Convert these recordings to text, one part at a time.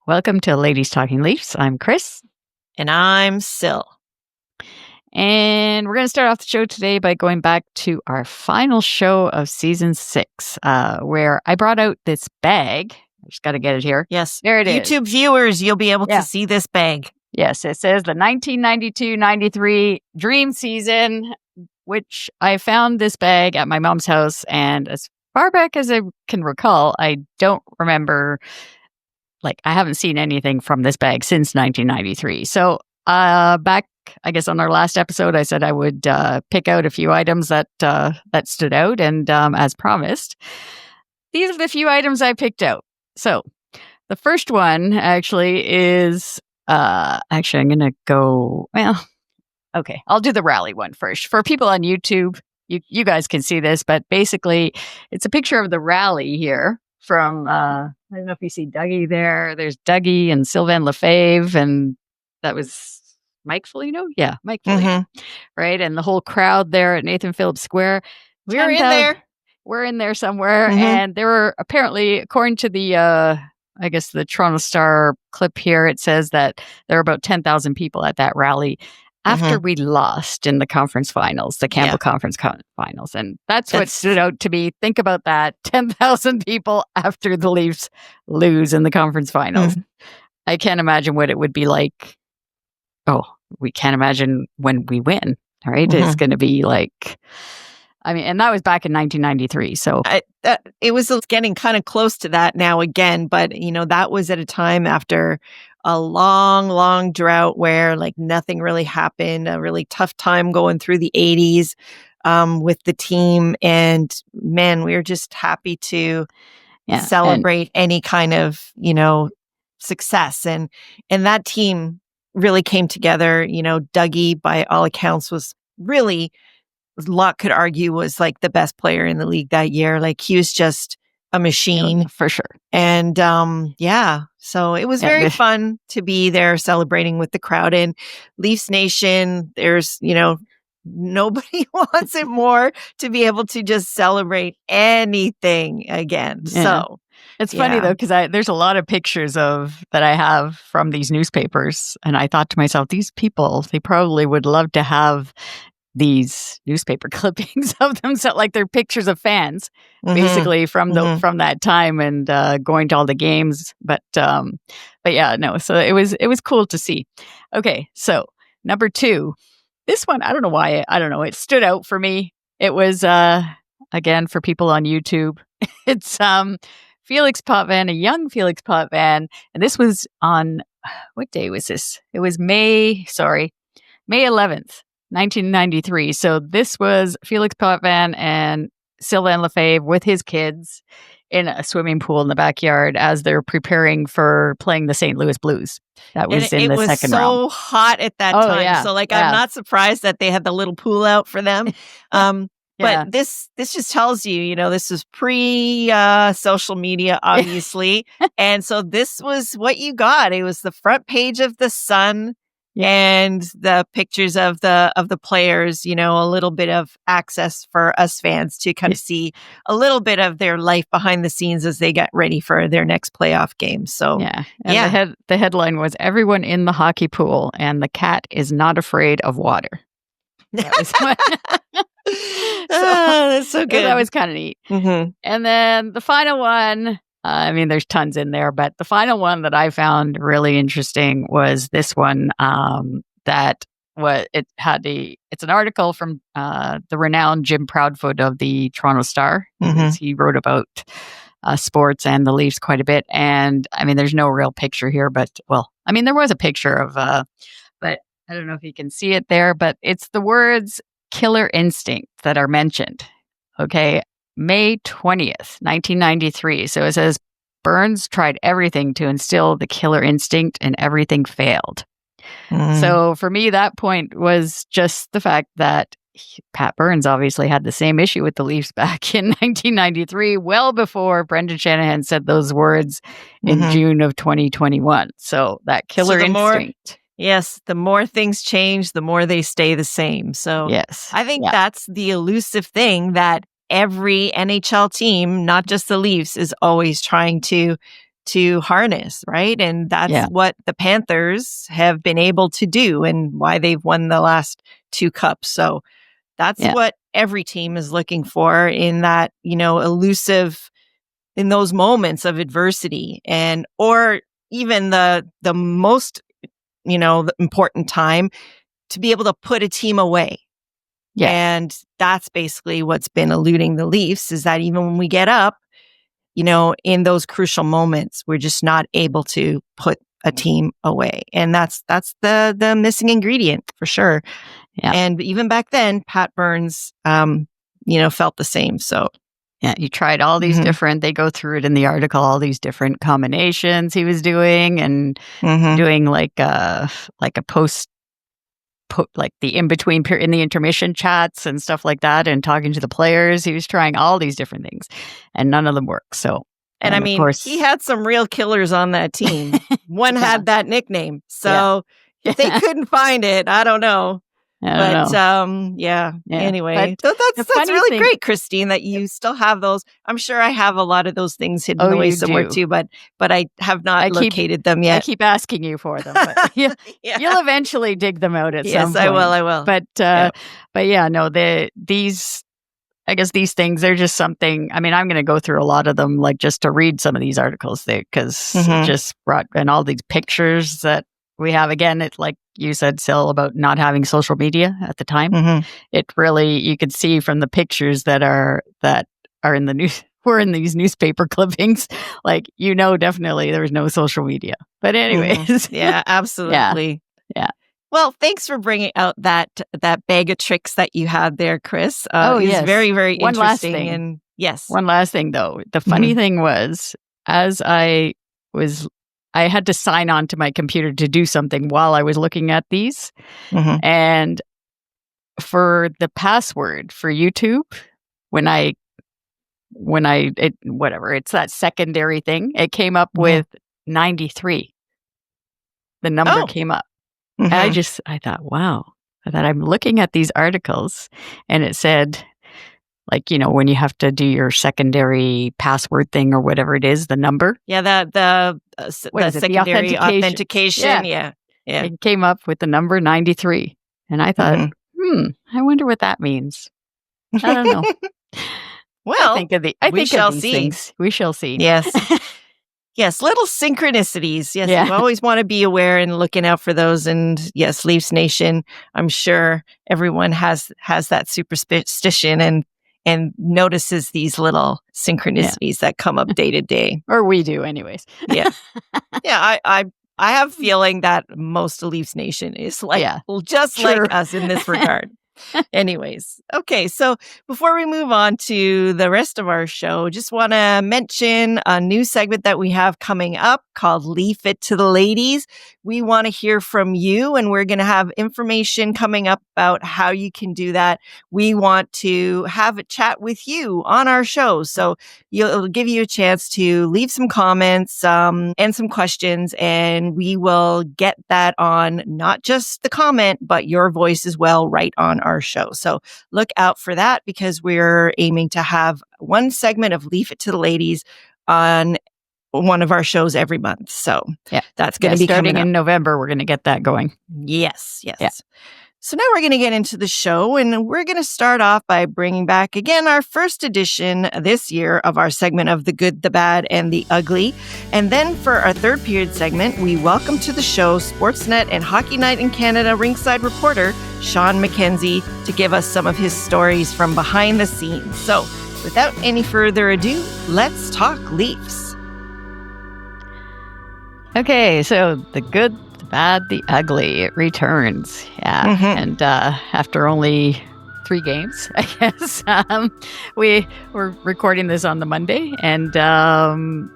Welcome to Ladies Talking Leafs. I'm Chris. And I'm Sil. And we're going to start off the show today by going back to our final show of season 6, where I brought out this bag. I just got to get it here. Yes. There it is. YouTube viewers, you'll be able to see this bag. Yes, it says the 1992-93 Dream Season, which I found this bag at my mom's house. And as far back as I can recall, I don't remember, I haven't seen anything from this bag since 1993. So back, I guess, on our last episode, I said I would pick out a few items that stood out. And as promised, these are the few items I picked out. So the first one actually is, I'm going to go, okay, I'll do the rally one first. For people on YouTube, you guys can see this, but basically it's a picture of the rally here from, I don't know if you see Dougie there. There's Dougie and Sylvain Lefebvre, and that was Mike Foligno? Yeah, Mike Foligno. Right? And the whole crowd there at Nathan Phillips Square. We're in there. We're in there somewhere. And there were apparently, according to the, I guess the Toronto Star clip here, it says that there were about 10,000 people at that rally after we lost in the conference finals, the Campbell Conference finals. And that's what stood out to me. Think about that. 10,000 people after the Leafs lose in the conference finals. I can't imagine what it would be like. Oh, we can't imagine when we win. All right. It's going to be like, and that was back in 1993. So it was getting kind of close to that now again. But, that was at a time after a long, long drought where nothing really happened, a really tough time going through the 80s with the team. And man, we were just happy to celebrate any kind of, success. And that team really came together. Dougie, by all accounts, was really, a lot could argue, was the best player in the league that year. He was just a machine. For sure. And so it was very fun to be there celebrating with the crowd. And Leafs Nation, there's, nobody wants it more to be able to just celebrate anything again. Yeah. So it's funny though, because there's a lot of pictures that I have from these newspapers. And I thought to myself, these people, they probably would love to have these newspaper clippings of them, so they're pictures of fans, basically from that time and going to all the games. But yeah, no. So it was cool to see. Okay, so number 2, this one, I don't know why. I don't know. It stood out for me. It was again for people on YouTube. It's Felix Potvin, a young Felix Potvin, and this was on, what day was this? It was May 11th. 1993. So this was Felix Potvin and Sylvain Lefebvre with his kids in a swimming pool in the backyard as they're preparing for playing the St. Louis Blues. That was in the second round. It was so hot at that time. Yeah. So I'm not surprised that they had the little pool out for them. But this just tells you, this is pre social media, obviously. And so this was what you got. It was the front page of the Sun. And the pictures of the players, a little bit of access for us fans to kind of see a little bit of their life behind the scenes as they get ready for their next playoff game. So the headline was "Everyone in the hockey pool and the cat is not afraid of water." That's so good. That was kind of neat. And then the final one. There's tons in there, but the final one that I found really interesting was this one. It's an article from the renowned Jim Proudfoot of the Toronto Star. He wrote about sports and the Leafs quite a bit. And there's no real picture here, but there was a picture of, but I don't know if you can see it there, but it's the words "killer instinct" that are mentioned. Okay. May 20th, 1993. So it says, Burns tried everything to instill the killer instinct and everything failed. So for me, that point was just the fact that Pat Burns obviously had the same issue with the Leafs back in 1993, well before Brendan Shanahan said those words in June of 2021. So that killer instinct. The more things change, the more they stay the same. So I think that's the elusive thing that every NHL team, not just the Leafs, is always trying to to harness, right? And that's what the Panthers have been able to do and why they've won the last 2 cups. So that's what every team is looking for in that, elusive, in those moments of adversity, and or even the most, the important time, to be able to put a team away. Yes. And that's basically what's been eluding the Leafs, is that even when we get up, in those crucial moments, we're just not able to put a team away. And that's the missing ingredient for sure. Yeah. And even back then, Pat Burns, felt the same. So yeah, you tried all these different, they go through it in the article, all these different combinations he was doing, and doing like a post, like the in-between period in the intermission chats and stuff like that, and talking to the players. He was trying all these different things, and none of them worked. So, and I mean, he had some real killers on that team. One had that nickname. So if they couldn't find it, I don't know. Anyway, so that's really great, Christine, that you still have those. I'm sure I have a lot of those things hidden away somewhere too, but I have not located them yet. I keep asking you for them, but you'll eventually dig them out at some point. Yes, I will. But these, I guess these things, they're just something. I mean, I'm going to go through a lot of them, like just to read some of these articles there, because it just brought, and all these pictures that we have. Again, it's like you said, Sil, about not having social media at the time. It really, you could see from the pictures that are in the news, were in these newspaper clippings, like, definitely there was no social media. But anyways. Yeah, absolutely. Yeah. Well, thanks for bringing out that bag of tricks that you had there, Chris. Yes. Very, very One interesting. Last thing. And yes. One last thing, though. The funny thing was, as I had to sign on to my computer to do something while I was looking at these. And for the password for YouTube, it's that secondary thing, it came up with 93. The number came up. And I thought, wow. I thought, I'm looking at these articles, and it said, like, when you have to do your secondary password thing or whatever it is, the number. Yeah, the secondary authentication. Yeah. It came up with the number 93. And I thought, I wonder what that means. I don't know. Well, we shall see. We shall see. Yes. Yes, little synchronicities. Yes, you always want to be aware and looking out for those. And yes, Leafs Nation, I'm sure everyone has that superstition and notices these little synchronicities that come up day to day. Or we do anyways. Yeah. I have a feeling that most of Leafs Nation is like like us in this regard. Anyways, okay, so before we move on to the rest of our show, just want to mention a new segment that we have coming up called Leaf It to the Ladies. We want to hear from you, and we're going to have information coming up about how you can do that. We want to have a chat with you on our show, so it'll give you a chance to leave some comments and some questions, and we will get that on not just the comment, but your voice as well right on our show. So look out for that, because we're aiming to have one segment of Leave It to the Ladies on one of our shows every month. So that's going to be starting in November. We're going to get that going. Yes. Yeah. So now we're going to get into the show, and we're going to start off by bringing back again our first edition this year of our segment of The Good, the Bad, and the Ugly. And then for our third period segment, we welcome to the show Sportsnet and Hockey Night in Canada ringside reporter Shawn McKenzie to give us some of his stories from behind the scenes. So without any further ado, let's talk Leafs. Okay, so The Good, the Bad, the Ugly, it returns. Yeah. And after only 3 games, I guess, we're recording this on the Monday. And and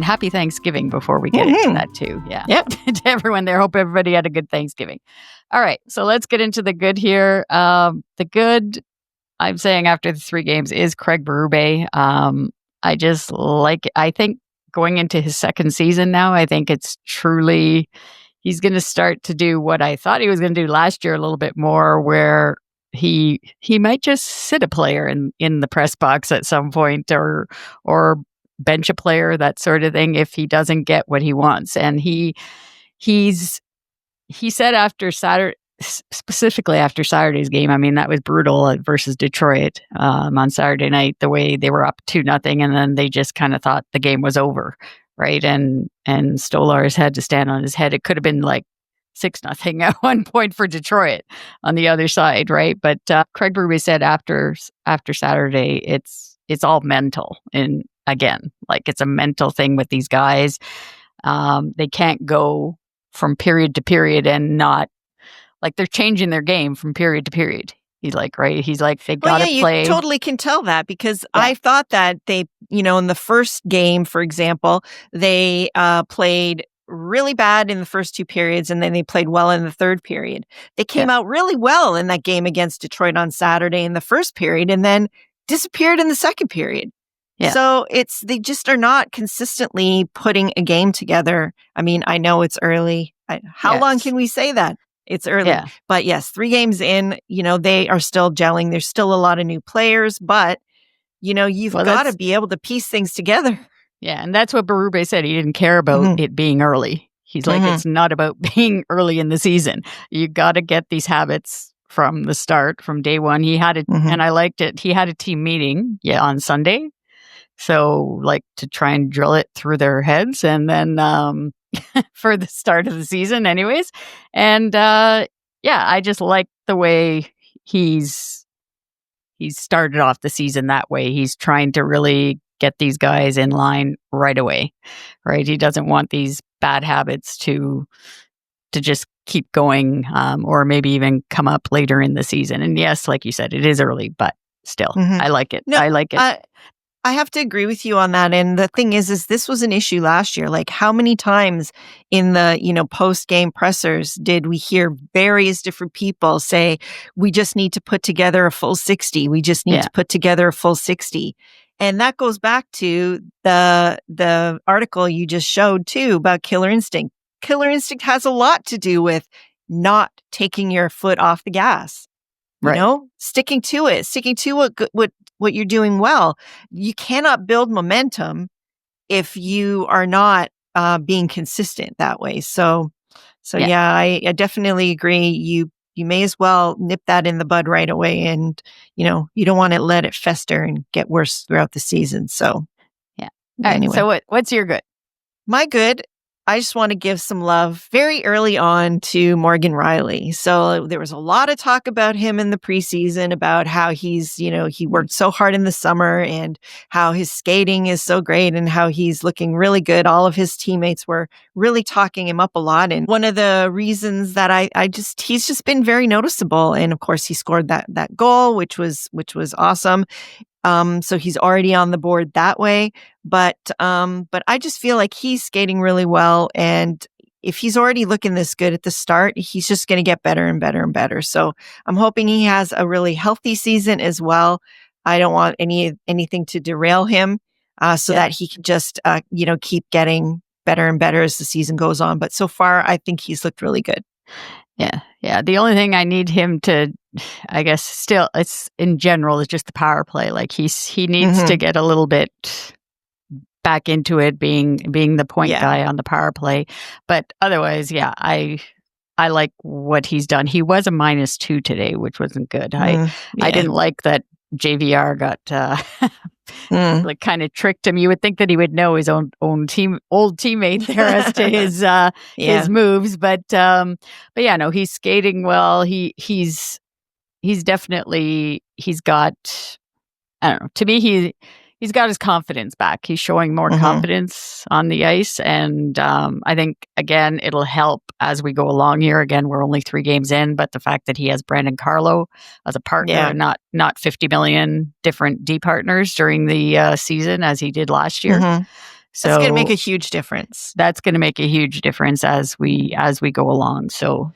happy Thanksgiving before we get into that too. Yeah. Yep. To everyone there. Hope everybody had a good Thanksgiving. All right. So let's get into the good here. The good, I'm saying after the 3 games, is Craig Berube. I think going into his second season now, I think it's truly, he's going to start to do what I thought he was going to do last year a little bit more, where he might just sit a player in the press box at some point, or bench a player, that sort of thing, if he doesn't get what he wants. And he said after Saturday, specifically after Saturday's game, I mean, that was brutal versus Detroit on Saturday night, the way they were up 2-0, and then they just kind of thought the game was over, right? And Stolarz had to stand on his head. It could have been like 6-0 at one point for Detroit on the other side, right? But Craig Berube said after Saturday, it's all mental, and again, like it's a mental thing with these guys. They can't go from period to period and not, like, they're changing their game from period to period. He's like, right? He's like, they got to play. You totally can tell that, because I thought that they, in the first game, for example, they played really bad in the first 2 periods, and then they played well in the third period. They came out really well in that game against Detroit on Saturday in the first period, and then disappeared in the second period. Yeah. So they just are not consistently putting a game together. I mean, I know it's early. How long can we say that? It's early. Yeah. But yes, 3 games in, they are still gelling. There's still a lot of new players, but, you've got to be able to piece things together. Yeah, and that's what Berube said. He didn't care about it being early. He's like, it's not about being early in the season. You got to get these habits from the start, from day one. He had it, and I liked it. He had a team meeting, on Sunday. So, like, to try and drill it through their heads, and then for the start of the season anyways. And I just like the way he's started off the season that way. He's trying to really get these guys in line right away, right? He doesn't want these bad habits to just keep going, or maybe even come up later in the season. And yes, like you said, it is early, but still, I like it. No, I like it. I have to agree with you on that. And the thing is this was an issue last year. Like, how many times in the, post-game pressers did we hear various different people say, we just need to put together a full 60. We just need to put together a full 60. And that goes back to the article you just showed too about killer instinct. Killer instinct has a lot to do with not taking your foot off the gas. Right. Sticking to it, sticking to what you're doing well. You cannot build momentum if you are not being consistent that way. So I definitely agree. You may as well nip that in the bud right away, and you don't want to let it fester and get worse throughout the season. So anyway. So what's your good? My good, I just want to give some love very early on to Morgan Rielly. So there was a lot of talk about him in the preseason, about how he's, he worked so hard in the summer and how his skating is so great and how he's looking really good. All of his teammates were really talking him up a lot. And one of the reasons that he's just been very noticeable. And of course he scored that goal, which was awesome. So he's already on the board that way. But I just feel like he's skating really well. And if he's already looking this good at the start, he's just going to get better and better and better. So I'm hoping he has a really healthy season as well. I don't want anything to derail him, that he can just, keep getting better and better as the season goes on. But so far, I think he's looked really good. Yeah. Yeah. The only thing I need him to, I guess, still, it's in general, is just the power play. Like he needs to get a little bit back into it, being the point guy on the power play. But otherwise, I like what he's done. He was a -2 today, which wasn't good. I didn't like that JVR got like kind of tricked him. You would think that he would know his old teammate there as to his moves, but no, he's skating well. He's definitely, he's got, I don't know, to me he's got his confidence back. He's showing more confidence on the ice, and I think, again, it'll help as we go along here. Again, we're only 3 games in, but the fact that he has Brandon Carlo as a partner, not 50 million different D partners during the season as he did last year. So that's going to make a huge difference. That's going to make a huge difference as we go along. So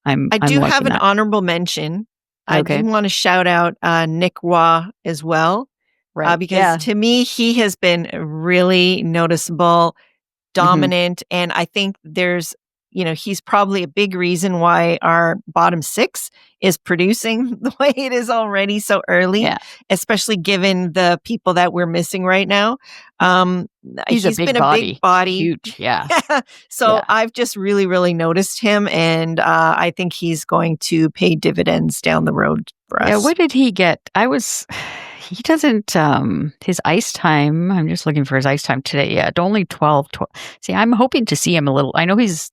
I do have an honorable mention. Okay. I do want to shout out Nick Roy as well. Right. Because to me, he has been really noticeable, dominant. And I think there's he's probably a big reason why our bottom six is producing the way it is already so early, especially given the people that we're missing right now. He's been a big body. Huge, yeah. So I've just really, really noticed him, and I think he's going to pay dividends down the road for us. Yeah, what did he get? He doesn't, his ice time, I'm just looking for his ice time today. Yeah, only 12. See, I'm hoping to see him a little. I know he's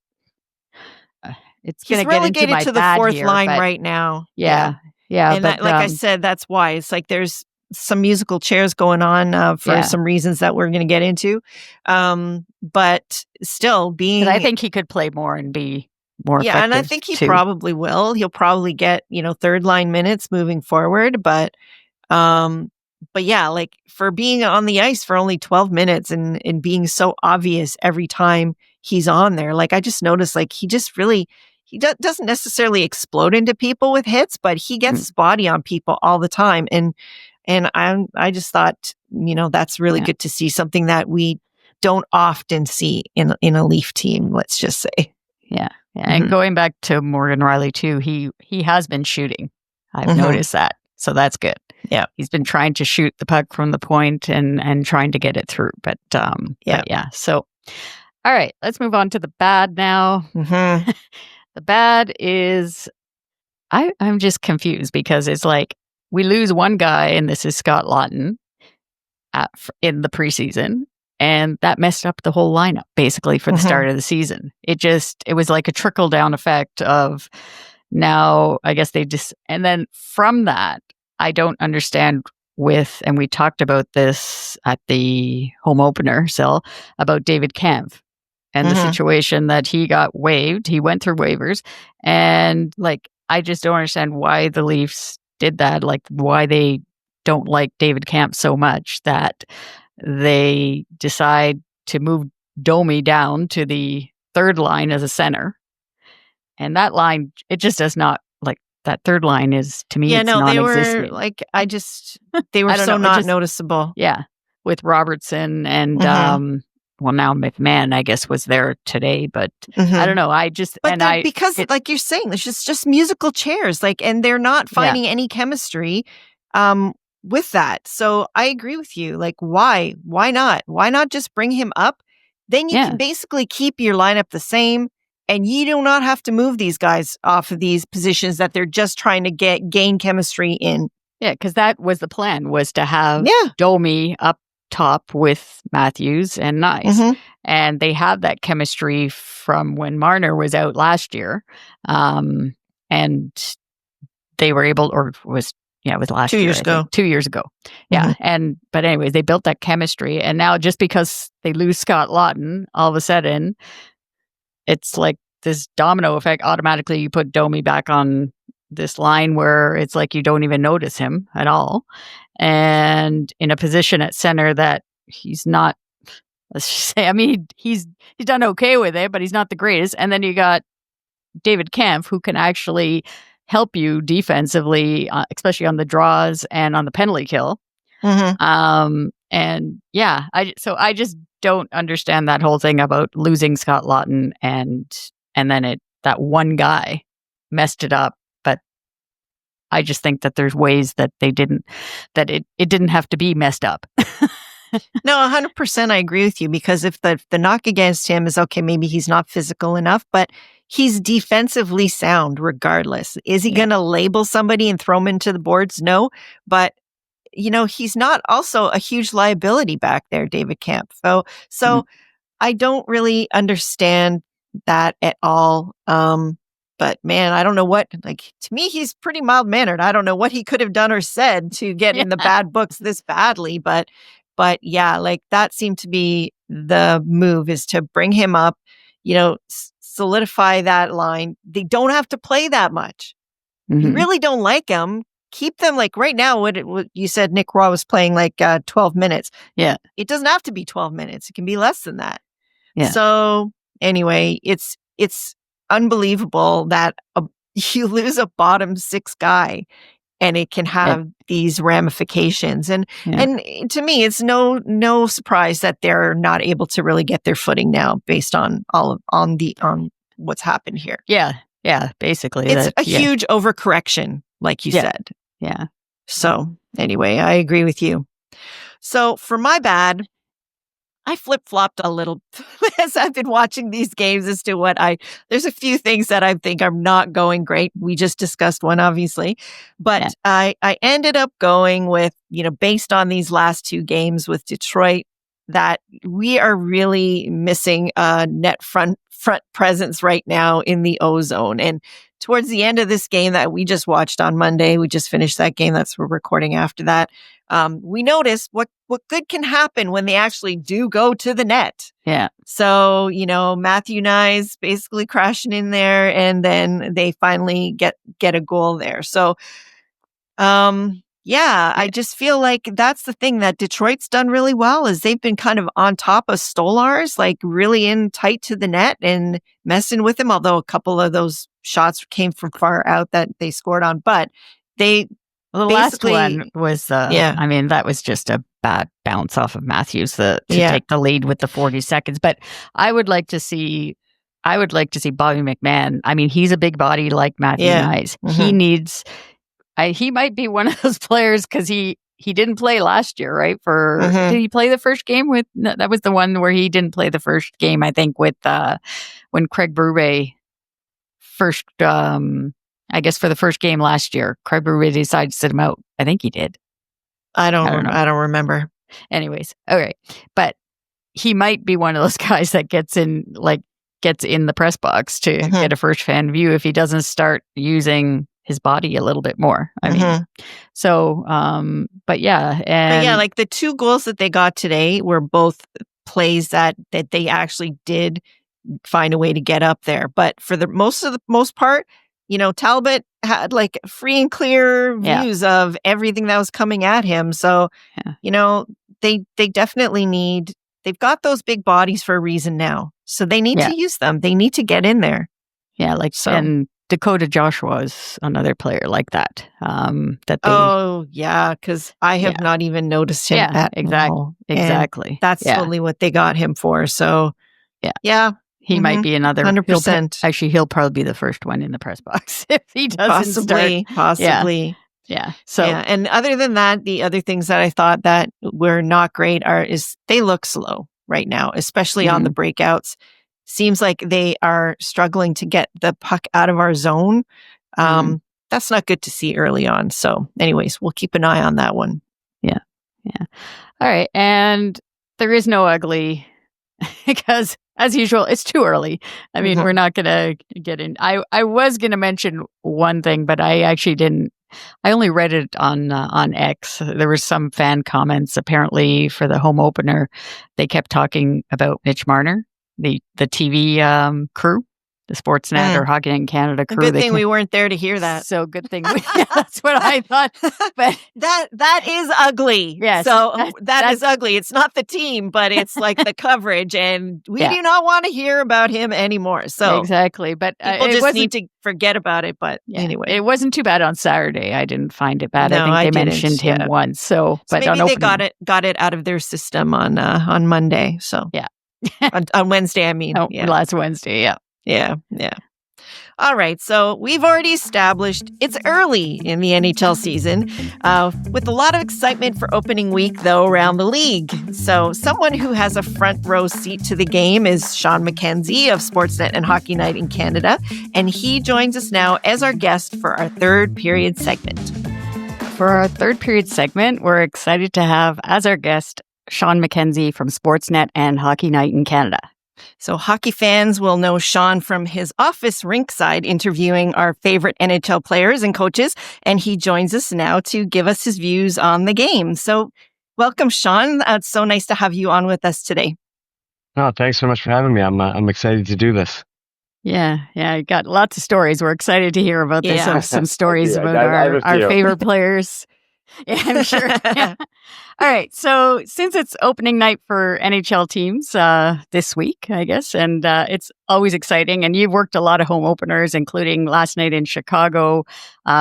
relegated to the fourth line right now. Yeah. And like I said, that's why. It's like there's some musical chairs going on for some reasons that we're going to get into. But still being... I think he could play more and be more effective. Yeah, and I think he probably will. He'll probably get, third line minutes moving forward. But yeah, like for being on the ice for only 12 minutes and being so obvious every time he's on there, like I just noticed like he just really... He doesn't necessarily explode into people with hits, but he gets spotty on people all the time. And I just thought, that's really good to see, something that we don't often see in a Leaf team, let's just say. Yeah. And going back to Morgan Rielly too, he has been shooting. I've noticed that. So that's good. Yeah. He's been trying to shoot the puck from the point and trying to get it through. But so all right, let's move on to the bad now. The bad is, I'm just confused because it's like we lose one guy, and this is Scott Lawton in the preseason, and that messed up the whole lineup basically for the start of the season. It was like a trickle down effect of now, I guess and then from that, I don't understand and we talked about this at the home opener, about David Kampf. And the situation that he got waived, he went through waivers, and like I just don't understand why the Leafs did that. Like why they don't like David Kampf so much that they decide to move Domi down to the third line as a center, and that line it just does not like that third line is to me. Yeah, it's no, they non-existent. were like they were so not noticeable. Yeah, with Robertson and. Well, now McMahon, I guess, was there today, but I don't know. Because like you're saying, it's just musical chairs, like, and they're not finding any chemistry with that. So I agree with you. Like, why not? Why not just bring him up? Then you can basically keep your lineup the same, and you do not have to move these guys off of these positions that they're just trying to gain chemistry in. Yeah, because that was the plan, was to have Domi up top with Matthews and Nice. And they had that chemistry from when Marner was out last year. And they were able, or it was last year. 2 years ago. Yeah. But anyways, they built that chemistry. And now just because they lose Scott Lawton, all of a sudden, it's like this domino effect. Automatically, you put Domi back on this line where it's like you don't even notice him at all. And in a position at center that he's not, let's just say, I mean, he's done okay with it, but he's not the greatest. And then you got David Kampf, who can actually help you defensively, especially on the draws and on the penalty kill. And yeah, I just don't understand that whole thing about losing Scott Lawton and then that one guy messed it up. But I just think that there's ways that it didn't have to be messed up. No, 100% I agree with you, because if the knock against him is, okay, maybe he's not physical enough, but he's defensively sound regardless. Is he going to label somebody and throw him into the boards? No, but he's not also a huge liability back there, David Kampf. So I don't really understand that at all. But man, I don't know to me, he's pretty mild mannered. I don't know what he could have done or said to get in the bad books this badly, but yeah, like that seemed to be the move, is to bring him up, solidify that line. They don't have to play that much. If you really don't like them, keep them like right now. What you said, Nick Roy was playing like 12 minutes. Yeah. It doesn't have to be 12 minutes. It can be less than that. Yeah. So anyway, it's unbelievable that you lose a bottom six guy and it can have these ramifications. And to me, it's no surprise that they're not able to really get their footing now based on what's happened here. Yeah. Yeah. Basically. It's a huge overcorrection, like you said. Yeah. So anyway, I agree with you. So for my bad, I flip-flopped a little as I've been watching these games as to there's a few things that I think are not going great. We just discussed one, obviously, but I ended up going with, based on these last two games with Detroit, that we are really missing a net front presence right now in the O zone. And towards the end of this game that we just watched on Monday, we just finished that game. We're recording after that. We noticed what good can happen when they actually do go to the net. Yeah. So, Matthew Nyes basically crashing in there, and then they finally get a goal there. So, I just feel like that's the thing that Detroit's done really well is they've been kind of on top of Stolarz, like really in tight to the net and messing with him, although a couple of those shots came from far out that they scored on. But the last one was, that was just a bad bounce off of Matthews to take the lead with the 40 seconds. But I would like to see Bobby McMahon. I mean, he's a big body like Matthew Nyes. Mm-hmm. He might be one of those players because he didn't play last year, right? Did he play the first game with? No, that was the one where he didn't play the first game. I think with when Craig Berube first. I guess for the first game last year, Craig Berube decided to sit him out. I think he did. I don't remember. Anyways, okay, but he might be one of those guys that gets in the press box to get a first-hand view if he doesn't start using his body a little bit more. I mean, so, but like the two goals that they got today were both plays that they actually did find a way to get up there. But for the most part, Talbot had like free and clear views of everything that was coming at him. So, they definitely they've got those big bodies for a reason now. So they need to use them. They need to get in there. Yeah. And Dakota Joshua is another player like that. Because I have not even noticed him at all. Exactly. And that's totally what they got him for. So, he might be another 100%. Actually, he'll probably be the first one in the press box if he doesn't Possibly. Yeah. So, and other than that, the other things that I thought that were not great is they look slow right now, especially on the breakouts. Seems like they are struggling to get the puck out of our zone. That's not good to see early on. So, anyways, we'll keep an eye on that one. Yeah. Yeah. All right. And there is no ugly because, as usual, it's too early. I mean, we're not going to get in. I was going to mention one thing, but I actually didn't. I only read it on X. There were some fan comments. Apparently, for the home opener, they kept talking about Mitch Marner, the TV crew, the Sportsnet or Hockey Night in Canada crew. Good thing we weren't there to hear that. So good thing. That's what I thought. But that is ugly. Yes. So that is ugly. It's not the team, but it's like the coverage, and we do not want to hear about him anymore. So exactly. But people just need to forget about it. But anyway, it wasn't too bad on Saturday. I didn't find it bad. No, I think they mentioned him once. So, but maybe they got it out of their system on Monday. So on Wednesday, I mean. Last Wednesday. Yeah. Yeah. All right. So we've already established it's early in the NHL season with a lot of excitement for opening week, though, around the league. So someone who has a front row seat to the game is Shawn McKenzie of Sportsnet and Hockey Night in Canada. And he joins us now as our guest for our third period segment. For our third period segment, we're excited to have as our guest Shawn McKenzie from Sportsnet and Hockey Night in Canada. So hockey fans will know Shawn from his office rinkside interviewing our favorite NHL players and coaches, and he joins us now to give us his views on the game. So welcome, Shawn. It's so nice to have you on with us today. Oh, thanks so much for having me. I'm excited to do this. Yeah, I got lots of stories. We're excited to hear about this. Some stories about our favorite players. Yeah, I'm sure. Yeah. All right. So since it's opening night for NHL teams this week, I guess, and it's always exciting. And you've worked a lot of home openers, including last night in Chicago,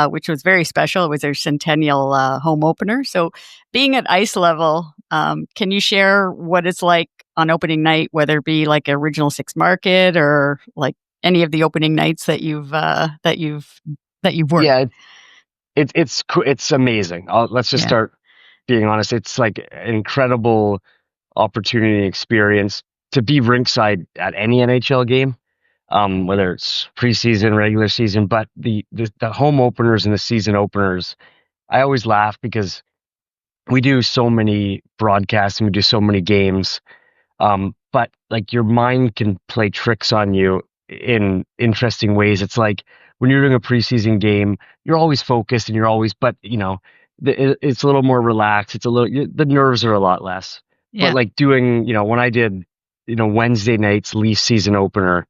which was very special. It was their centennial home opener. So being at ice level, can you share what it's like on opening night, whether it be like original six market or like any of the opening nights that you've worked? Yeah, it's amazing. Let's just start being honest. It's like an incredible opportunity and experience to be rinkside at any NHL game, whether it's preseason, regular season, but the home openers and the season openers. I always laugh because we do so many broadcasts and we do so many games. But like your mind can play tricks on you in interesting ways. It's like when you're doing a preseason game, you're always focused and you're always, but it's a little more relaxed. The nerves are a lot less. Yeah. But like doing, when I did, Wednesday night's Leaf season opener,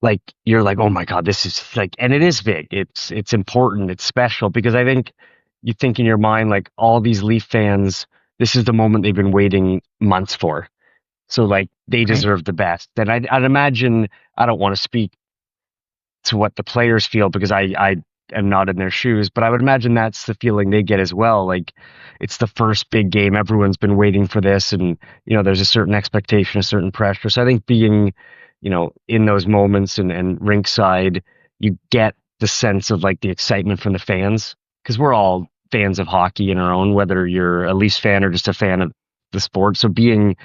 like you're like, oh my God, this is like, and it is big. It's important. It's special because I think you think in your mind, like all these Leaf fans, this is the moment they've been waiting months for. So like they deserve the best. And I'd imagine, I don't want to speak to what the players feel because I am not in their shoes, but I would imagine that's the feeling they get as well. Like it's the first big game. Everyone's been waiting for this. And, there's a certain expectation, a certain pressure. So I think being, in those moments and rinkside, you get the sense of like the excitement from the fans because we're all fans of hockey in our own, whether you're a Leafs fan or just a fan of the sport. So being,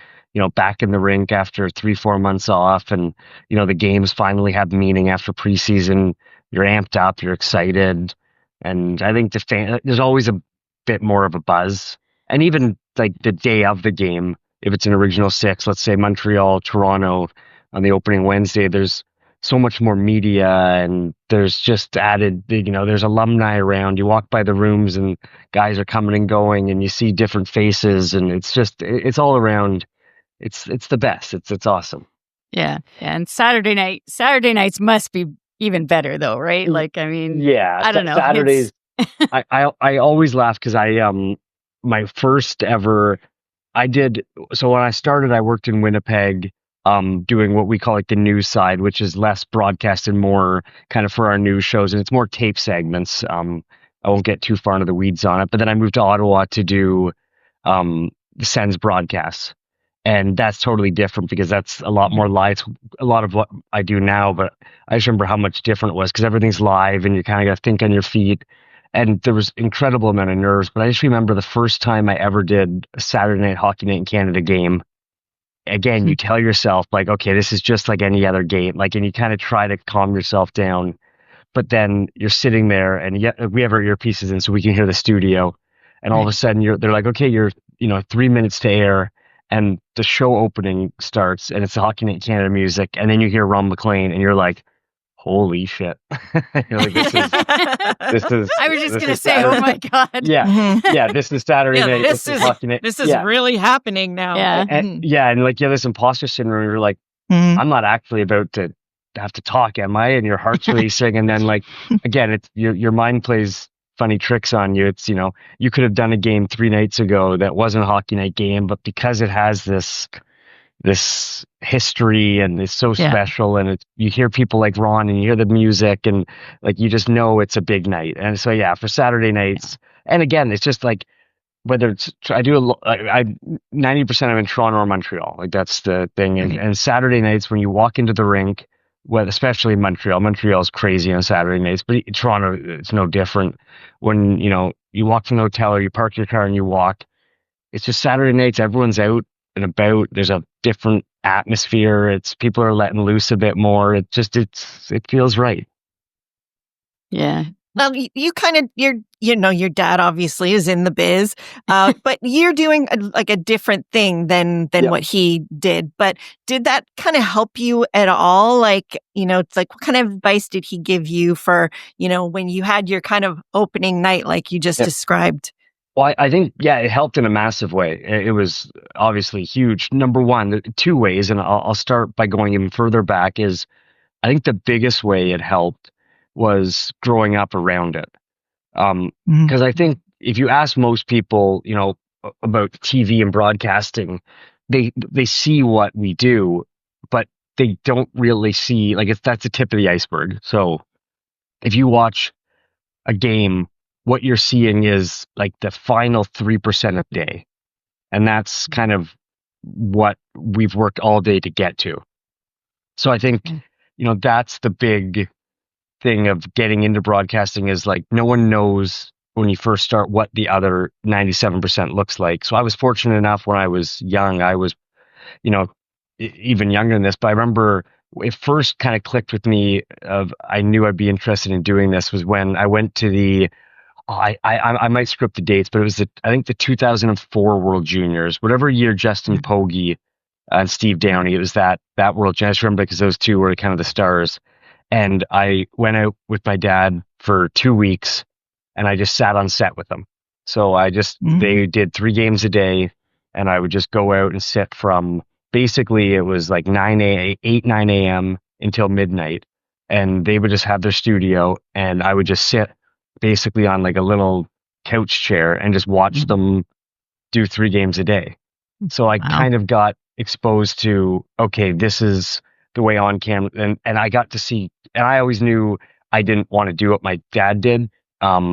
back in the rink after 3-4 months off and, the games finally have meaning after preseason, you're amped up, you're excited. And I think there's always a bit more of a buzz. And even like the day of the game, if it's an original six, let's say Montreal, Toronto on the opening Wednesday, there's so much more media and there's just added, there's alumni around. You walk by the rooms and guys are coming and going and you see different faces and it's all around. It's the best. It's awesome. Yeah. And Saturday nights must be even better though, right? Like, I mean, I don't know. Saturdays. I always laugh because my first ever, so when I started, I worked in Winnipeg, doing what we call like the news side, which is less broadcast and more kind of for our news shows. And it's more tape segments. I won't get too far into the weeds on it, but then I moved to Ottawa to do, the Sens broadcasts. And that's totally different because that's a lot more live. It's a lot of what I do now, but I just remember how much different it was because everything's live and you kind of got to think on your feet. And there was incredible amount of nerves. But I just remember the first time I ever did a Saturday Night Hockey Night in Canada game. Again, you tell yourself like, okay, this is just like any other game. Like, and you kind of try to calm yourself down. But then you're sitting there and we have our earpieces in so we can hear the studio. And all of a sudden they're like, okay, you're 3 minutes to air. And the show opening starts, and it's the Hockey Night Canada music, and then you hear Ron McLean, and you're like, "Holy shit!" You're like, this is. I was just gonna say, oh my God. Yeah. This is Saturday night. This is Hockey Night. This is really happening now. Yeah, and like this imposter syndrome. You're like, I'm not actually about to have to talk, am I? And your heart's racing, and then like again, it's your mind plays funny tricks on you. It's, you could have done a game 3 nights ago that wasn't a Hockey Night game, but because it has this history and it's so special and you hear people like Ron and you hear the music and like, you just know it's a big night. And so, for Saturday nights, and again, it's just like, whether it's, I 90% I'm in Toronto or Montreal. Like that's the thing. And Saturday nights when you walk into the rink, especially Montreal's crazy on Saturday nights, but Toronto, it's no different. When, you walk from the hotel or you park your car and you walk, it's just Saturday nights, everyone's out and about. There's a different atmosphere. People are letting loose a bit more. It feels right. Yeah. Well, you kind of, your dad obviously is in the biz, but you're doing a different thing than what he did. But did that kind of help you at all? Like, it's like, what kind of advice did he give you for, when you had your kind of opening night, like you just described? Well, I think, it helped in a massive way. It was obviously huge. Number one, 2 ways, and I'll start by going even further back, is I think the biggest way it helped was growing up around it. Because I think if you ask most people, about TV and broadcasting, they see what we do, but they don't really see, like, that's the tip of the iceberg. So if you watch a game, what you're seeing is like the final 3% of the day. And that's kind of what we've worked all day to get to. So I think that's the big thing of getting into broadcasting is like no one knows when you first start what the other 97% looks like. So I was fortunate enough when I was young. I was, even younger than this, but I remember it first kind of clicked with me of I knew I'd be interested in doing this was when I went to the I might script the dates, but it was I think the 2004 World Juniors, whatever year Justin Pogge and Steve Downey, it was that World Juniors. I just remember because those two were kind of the stars. And I went out with my dad for 2 weeks and I just sat on set with them. So they did 3 games a day and I would just go out and sit from basically it was like 9 a.m. until midnight. And they would just have their studio and I would just sit basically on like a little couch chair and just watch them do 3 games a day. So I kind of got exposed to, okay, this is the way on camera, and I got to see, and I always knew I didn't want to do what my dad did. I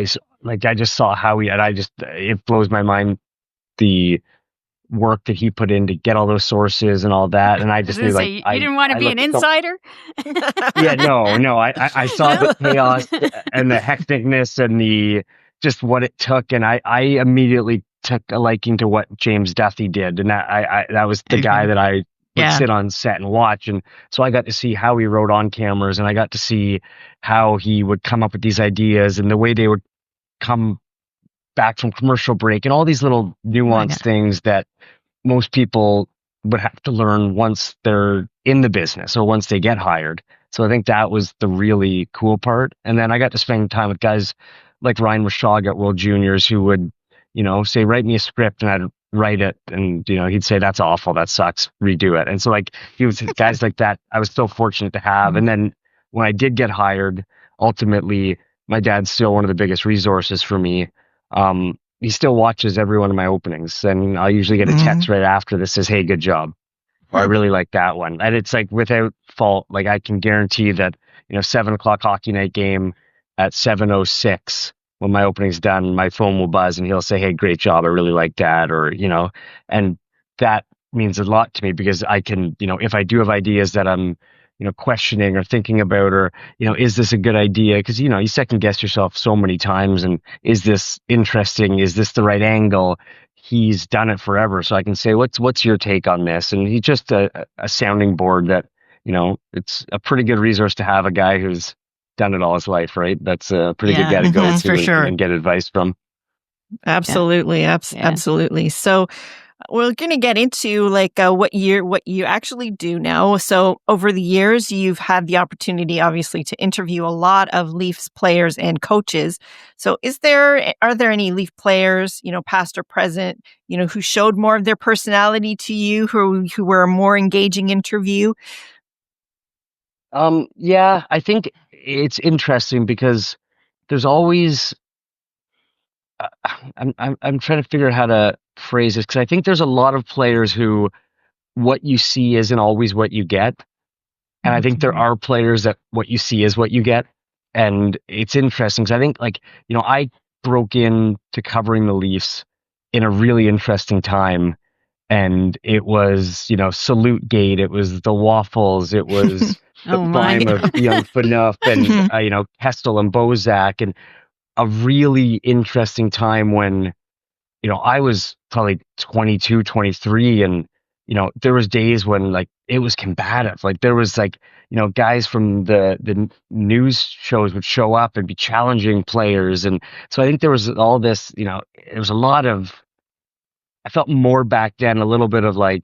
just saw how it blows my mind the work that he put in to get all those sources and all that, and I just knew you didn't want to be an insider. Yeah, no, I saw the chaos and the hecticness and the just what it took, and I immediately took a liking to what James Duthie did, and that was the guy that I would sit on set and watch. And so I got to see how he wrote on cameras and I got to see how he would come up with these ideas and the way they would come back from commercial break and all these little nuanced things that most people would have to learn once they're in the business or once they get hired. So I think that was the really cool part. And then I got to spend time with guys like Ryan Washog at World Juniors who would, say, write me a script and I'd write it and he'd say that's awful, that sucks, redo it. And so like he was guys like that I was so fortunate to have. And then when I did get hired, ultimately my dad's still one of the biggest resources for me. He still watches every one of my openings and I'll usually get a text right after that says, hey, good job, or I really like that one. And it's like without fault, like I can guarantee that 7:00 hockey night game at 7:06 when my opening's done, my phone will buzz and he'll say, hey, great job, I really like that. Or, and that means a lot to me because I can, if I do have ideas that I'm, questioning or thinking about, or, is this a good idea? Because, you second guess yourself so many times. And is this interesting? Is this the right angle? He's done it forever. So I can say, what's your take on this? And he's just a sounding board that, it's a pretty good resource to have a guy who's done it all his life, right? That's a pretty good guy to go to and get advice from. Absolutely. Absolutely. So we're going to get into like what you actually do now. So over the years, you've had the opportunity, obviously, to interview a lot of Leafs players and coaches. So are there any Leaf players, past or present, who showed more of their personality to you, who were a more engaging interview? Yeah, I think it's interesting because there's always I'm trying to figure out how to phrase this because I think there's a lot of players who what you see isn't always what you get, and I think there are players that what you see is what you get, and it's interesting because I think I broke into covering the Leafs in a really interesting time, and it was Salute Gate, it was the waffles, it was the prime of Dion Phaneuf and Kestel and Bozak, and a really interesting time when I was probably 22, 23, and there was days when like it was combative. Like there was guys from the news shows would show up and be challenging players, and so I think there was all this. It was a lot of. I felt more back then a little bit of like,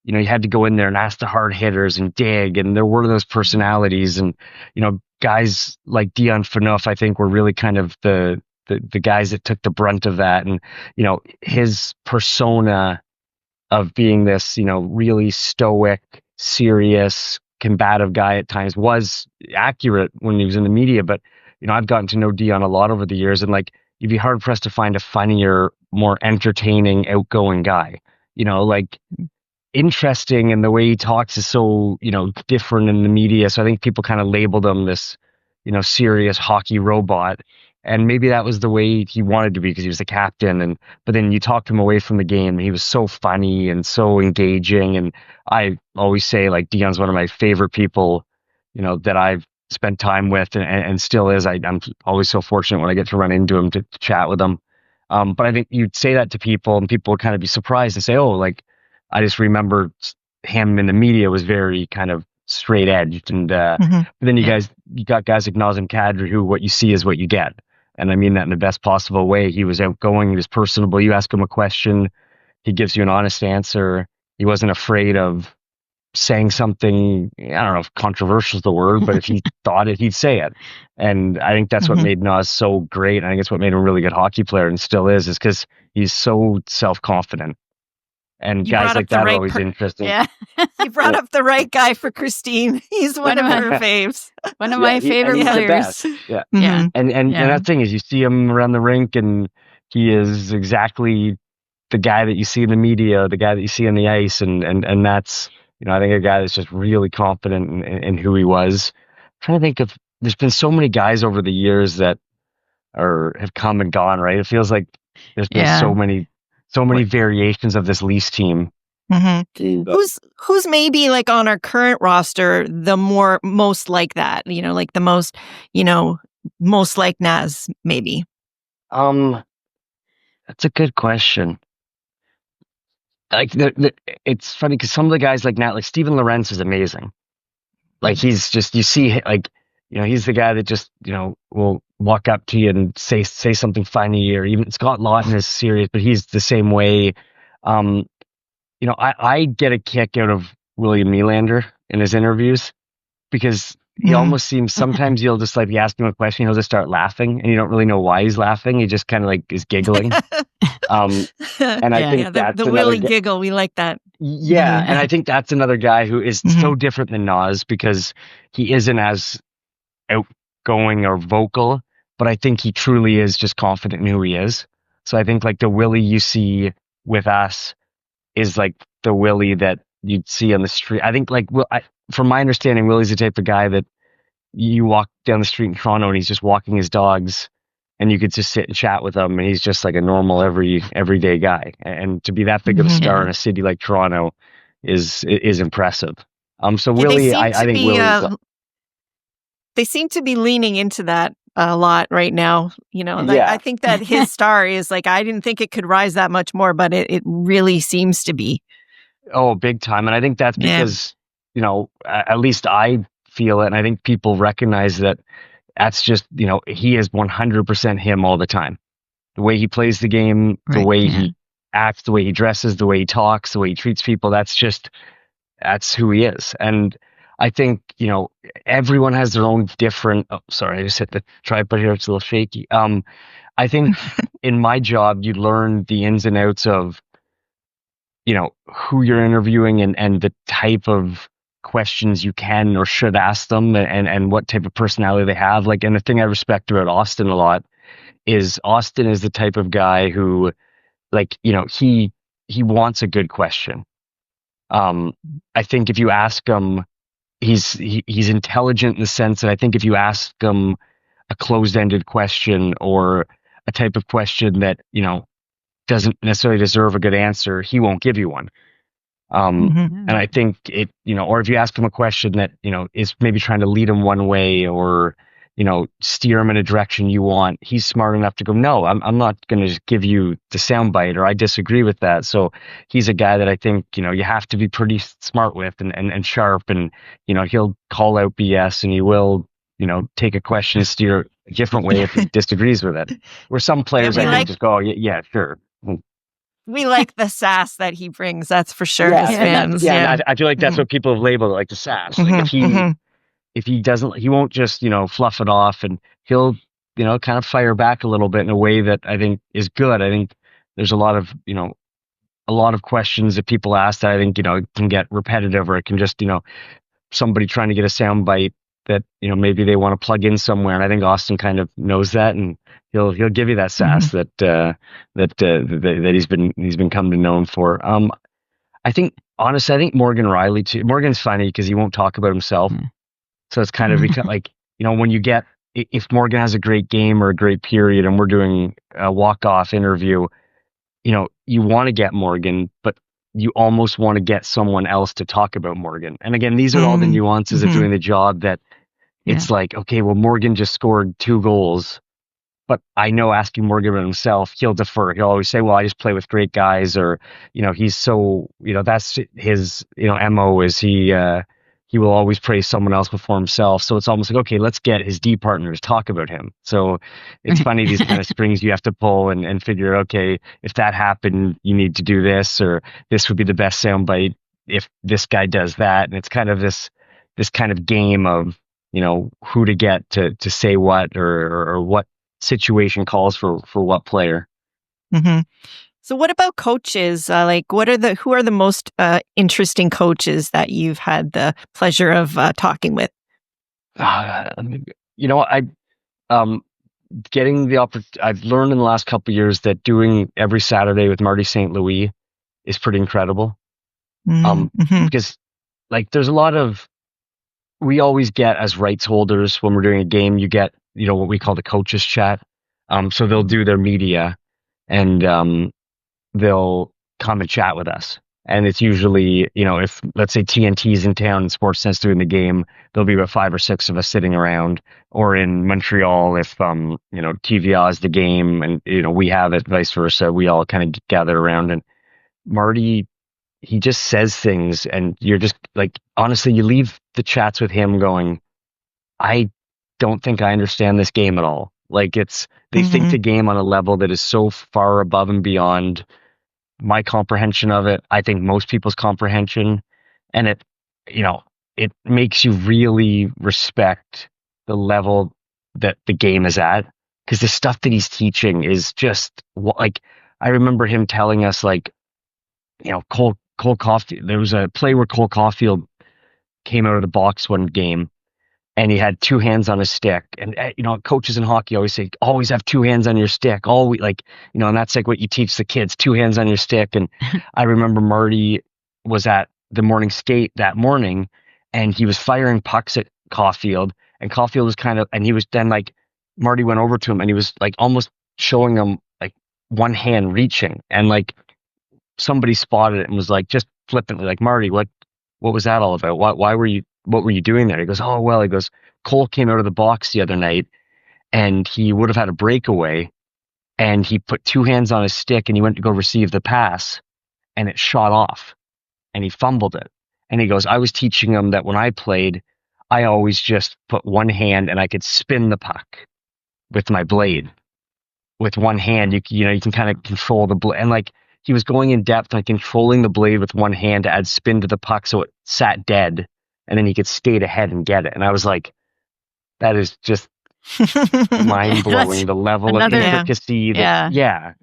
you had to go in there and ask the hard hitters and dig, and there were those personalities, and guys like Dion Phaneuf, I think, were really kind of the guys that took the brunt of that, and his persona of being this really stoic, serious, combative guy at times was accurate when he was in the media. But I've gotten to know Dion a lot over the years, and like you'd be hard pressed to find a funnier, more entertaining, outgoing guy. Interesting, and the way he talks is so different in the media. So I think people kind of labeled him this serious hockey robot, And maybe that was the way he wanted to be because he was the captain. But then you talked him away from the game, and he was so funny and so engaging. And I always say, like, Dion's one of my favorite people, that I've spent time with and still is. I'm always so fortunate when I get to run into him to chat with him. But I think you'd say that to people, and people would kind of be surprised and say, oh, like, I just remember him in the media was very kind of straight edged. And but then you got guys like Nazem Kadri, who what you see is what you get. And I mean that in the best possible way. He was outgoing. He was personable. You ask him a question, he gives you an honest answer. He wasn't afraid of saying something, I don't know if controversial is the word, but if he thought it, he'd say it. And I think that's what made Nas so great. I think it's what made him a really good hockey player, and still is because he's so self-confident. And You guys like that right are always interesting. Yeah. You brought up the right guy for Christine. He's one of her faves. One of my favorite he's players. the best. Yeah. Yeah. And that thing is, you see him around the rink, and he is exactly the guy that you see in the media, the guy that you see on the ice, and that's, I think a guy that's just really confident in who he was. I'm trying to think of, there's been so many guys over the years that have come and gone, right? It feels like there's been so many variations of this Leafs team. Who's maybe like on our current roster the most like that, like the most, most like Naz, maybe? That's a good question. Like it's funny because some of the guys like Nat, like Steven Lorentz is amazing. Like he's just, you see, like, he's the guy that just, will walk up to you and say something funny, or even Scott Lawton is serious, but he's the same way. I get a kick out of William Nylander in his interviews because he almost seems, sometimes you'll just like be asking him a question, he'll just start laughing, and you don't really know why he's laughing. He just kind of like is giggling. And I think that's the Willie giggle. We like that. Yeah. And I think that's another guy who is so different than Nas because he isn't as outgoing or vocal, but I think he truly is just confident in who he is. So I think like the Willie you see with us is like the Willie that you'd see on the street. I think like, from my understanding, Willie's the type of guy that you walk down the street in Toronto and he's just walking his dogs, and you could just sit and chat with him, and he's just like a normal everyday guy. And to be that big of a star in a city like Toronto is impressive. So Willie, I think Willie. They seem to be leaning into that a lot right now. I think that his star is like, I didn't think it could rise that much more, but it really seems to be. Oh, big time. And I think that's because, at least I feel it. And I think people recognize that that's just, he is 100% him all the time. The way he plays the game, the way he acts, the way he dresses, the way he talks, the way he treats people, that's who he is. And I think, everyone has their own different, oh, sorry, I just hit the tripod here. It's a little shaky. I think in my job, you learn the ins and outs of, who you're interviewing and the type of questions you can or should ask them, and what type of personality they have. Like, and the thing I respect about Austin a lot is Austin is the type of guy who, like, he wants a good question. I think if you ask him, he's intelligent in the sense that I think if you ask him a closed-ended question or a type of question that, doesn't necessarily deserve a good answer, he won't give you one. And I think it, or if you ask him a question that, is maybe trying to lead him one way or, steer him in a direction you want, he's smart enough to go, no, I'm not going to just give you the soundbite, or I disagree with that. So he's a guy that I think, you have to be pretty smart with and sharp, and, he'll call out BS, and he will, take a question and steer a different way if he disagrees with it. Where some players, I think, just go, yeah, sure. We like the sass that he brings, that's for sure, as fans. And I feel like that's what people have labeled it, like the sass. Like if he doesn't, he won't just, fluff it off, and he'll, kind of fire back a little bit in a way that I think is good. I think there's a lot of questions that people ask that I think, can get repetitive, or it can just, somebody trying to get a sound bite that, maybe they want to plug in somewhere. And I think Austin kind of knows that, and he'll give you that sass that he's been come to known for. I think Morgan Rielly too. Morgan's funny because he won't talk about himself. So it's kind of become like, when you get if Morgan has a great game or a great period and we're doing a walk-off interview, you want to get Morgan, but you almost want to get someone else to talk about Morgan. And again, these are all the nuances of doing the job that it's like, okay, well, Morgan just scored 2 goals, but I know asking Morgan about himself, he'll defer. He'll always say, well, I just play with great guys, or, he's so, that's his, MO is he will always praise someone else before himself. So it's almost like, okay, let's get his D partners, talk about him. So it's funny, these kind of strings you have to pull and figure, okay, if that happened, you need to do this, or this would be the best soundbite if this guy does that. And it's kind of this kind of game of, who to get to say what, or what situation calls for what player. Mm-hmm. So what about coaches? Who are the most interesting coaches that you've had the pleasure of talking with? Getting the opportunity, I've learned in the last couple of years that doing every Saturday with Marty St. Louis is pretty incredible. Because there's a lot of, we always get as rights holders when we're doing a game, you get, what we call the coaches chat. So they'll do their media and they'll come and chat with us. And it's usually, if let's say TNT's in town and Sportsnet's doing the game, there'll be about 5 or 6 of us sitting around. Or in Montreal, if, TVA is the game and, we have it, vice versa, we all kind of gather around. And Marty, he just says things and you're just like, honestly, you leave the chats with him going, I don't think I understand this game at all. Like they think the game on a level that is so far above and beyond my comprehension of it. I think most people's comprehension, and it makes you really respect the level that the game is at, because the stuff that he's teaching is just like, I remember him telling us Cole Caulfield, there was a play where Cole Caulfield came out of the box one game and he had 2 hands on his stick. And, coaches in hockey always say, always have 2 hands on your stick. And that's like what you teach the kids, 2 hands on your stick. And I remember Marty was at the morning skate that morning and he was firing pucks at Caulfield, and Caulfield was and he was then Marty went over to him and he was almost showing him one hand reaching, and somebody spotted it and was just flippantly Marty, what was that all about? What were you doing there? He goes, oh, well, he goes, Cole came out of the box the other night and he would have had a breakaway and he put 2 hands on his stick and he went to go receive the pass and it shot off and he fumbled it. And he goes, I was teaching him that when I played, I always just put one hand and I could spin the puck with my blade. With one hand, you can kind of control the blade. And he was going in depth on controlling the blade with one hand to add spin to the puck so it sat dead, and then he could skate ahead and get it. And I was like, that is just mind-blowing, the level of intricacy. Yeah.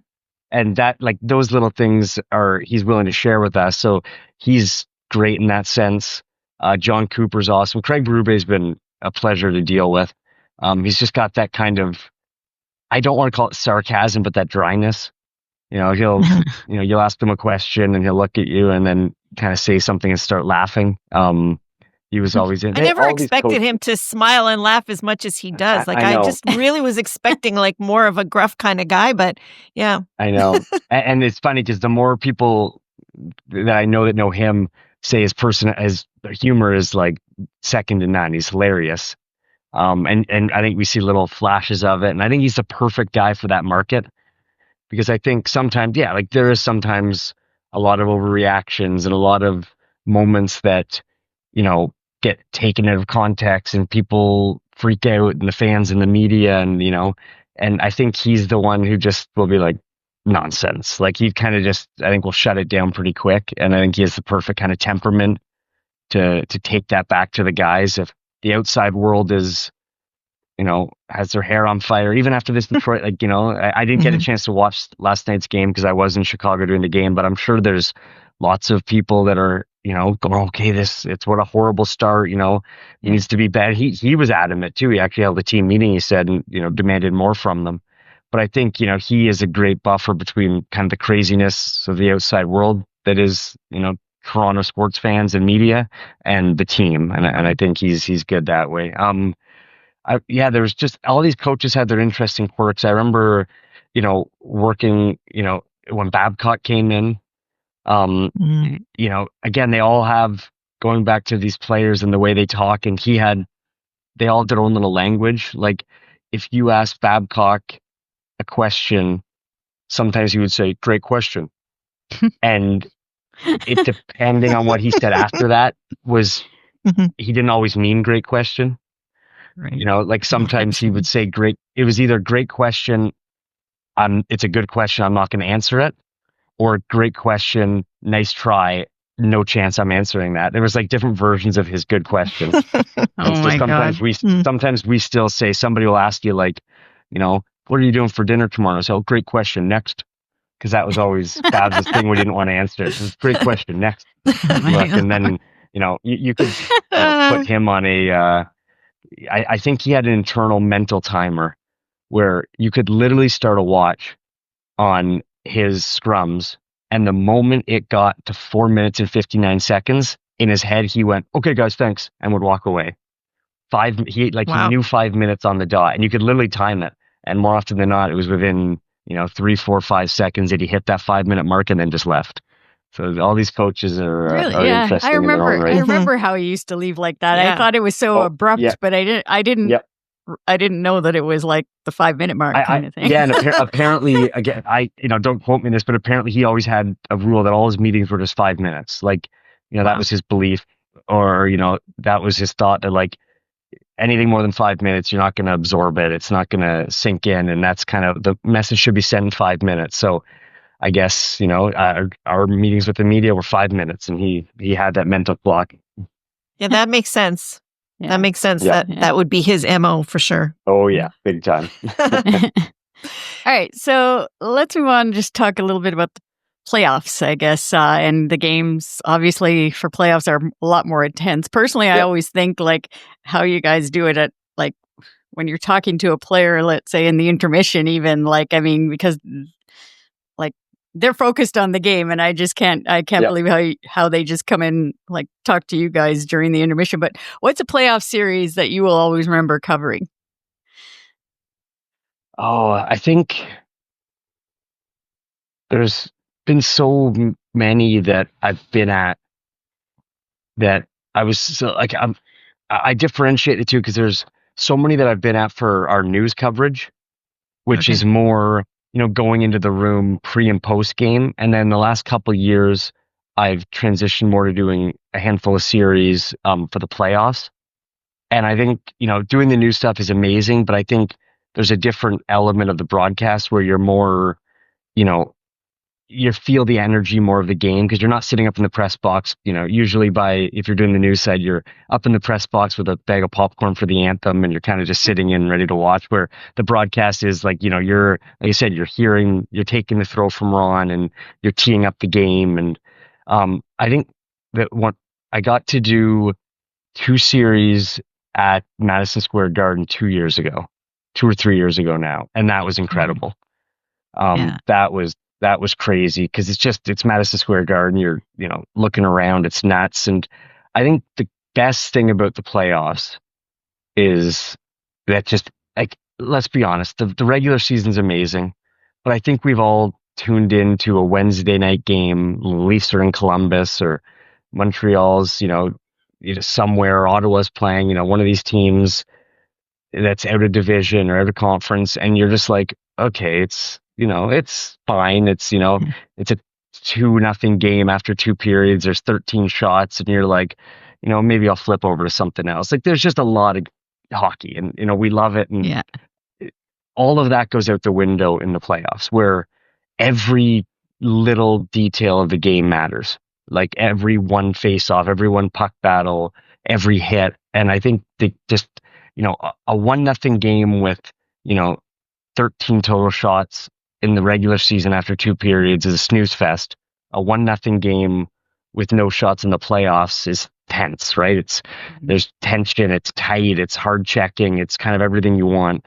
And that, those little things he's willing to share with us. So he's great in that sense. John Cooper's awesome. Craig Berube has been a pleasure to deal with. He's just got that kind of, I don't want to call it sarcasm, but that dryness. He'll, you'll ask him a question and he'll look at you and then kind of say something and start laughing. He was always in. I never expected him to smile and laugh as much as he does. I just really was expecting more of a gruff kind of guy, but yeah. I know. And it's funny because the more people that I know that know him say his humor is second to none. He's hilarious. And I think we see little flashes of it. And I think he's the perfect guy for that market. Because I think sometimes, there is sometimes a lot of overreactions and a lot of moments that, get taken out of context and people freak out, and the fans and the media and, and I think he's the one who just will be nonsense. He kind of just, I think, will shut it down pretty quick. And I think he has the perfect kind of temperament to take that back to the guys. If the outside world is, has their hair on fire, even after this Detroit, I didn't get a chance to watch last night's game because I was in Chicago during the game, but I'm sure there's lots of people that are, going, okay, it's what a horrible start, he needs to be bad. He was adamant too. He actually held a team meeting, he said, and, demanded more from them. But I think, he is a great buffer between kind of the craziness of the outside world that is, Toronto sports fans and media and the team. And I think he's good that way. there was just all these coaches had their interesting quirks. I remember, working, when Babcock came in, again, they all have going back to these players and the way they talk, and they all had their own little language. Like if you asked Babcock a question, sometimes he would say, "Great question." And it depending on what he said after that he didn't always mean great question. Right. Like sometimes he would say it was either great question, it's a good question, I'm not going to answer it, or great question, nice try, no chance I'm answering that. There was like different versions of his good question. Sometimes we still say, somebody will ask you like, what are you doing for dinner tomorrow? So great question, next. Because that was always Babs' thing we didn't want to answer. It was great question, next. And then, you could put him on I think he had an internal mental timer where you could literally start a watch on his scrums, and the moment it got to 4 minutes and 59 seconds, in his head he went, "Okay guys, thanks," and would walk away. He knew 5 minutes on the dot, and you could literally time it. And more often than not, it was within 3, 4, 5 seconds that he hit that 5 minute mark and then just left. So all these coaches are interesting. I remember. In their own right. I remember how he used to leave like that. Yeah. I thought it was so abrupt, but I didn't know that it was like the 5 minute mark kind of thing. Yeah, and apparently, again, don't quote me on this, but apparently he always had a rule that all his meetings were just 5 minutes. Like, that was his belief, or that was his thought that like anything more than 5 minutes, you're not going to absorb it. It's not going to sink in, and that's kind of the message should be sent in 5 minutes. So I guess our meetings with the media were 5 minutes, and he had that mental block. Yeah, that makes sense. Yeah. That makes sense. Yeah. That would be his MO for sure. Oh yeah, big time. All right, so let's move on and just talk a little bit about the playoffs, I guess, and the games obviously for playoffs are a lot more intense. Personally, I always think like how you guys do it at like when you're talking to a player, let's say in the intermission, even like, I mean, because like they're focused on the game, and I can't believe how they just come in like talk to you guys during the intermission. But what's a playoff series that you will always remember covering? Oh, I think there's been so many that I've been at that I was so, like I differentiate the two because there's so many that I've been at for our news coverage, which is more going into the room pre and post game, and then the last couple of years I've transitioned more to doing a handful of series for the playoffs. And I think doing the news stuff is amazing, but I think there's a different element of the broadcast where you're more you feel the energy more of the game because you're not sitting up in the press box. Usually if you're doing the news side, you're up in the press box with a bag of popcorn for the anthem, and you're kind of just sitting in ready to watch. Where the broadcast is like, you're, like I said, you're taking the throw from Ron and you're teeing up the game. And I think that I got to do 2 series at Madison Square Garden 2 or 3 years ago now, and that was incredible. That was crazy because it's Madison Square Garden. You're, looking around, it's nuts. And I think the best thing about the playoffs is that just like, let's be honest, the regular season's amazing, but I think we've all tuned into a Wednesday night game. Leafs are in Columbus or Montreal's, somewhere, Ottawa's playing, one of these teams that's out of division or out of conference. And you're just like, okay, it's fine. It's a 2-0 game after 2 periods. There's 13 shots, and you're like, maybe I'll flip over to something else. Like there's just a lot of hockey, and we love it. And all of that goes out the window in the playoffs, where every little detail of the game matters. Like every one face off, every one puck battle, every hit. And I think a 1-0 game with 13 total shots in the regular season after 2 periods is a snooze fest. A 1-0 game with no shots in the playoffs is tense, right? There's tension, it's tight, it's hard checking, it's kind of everything you want.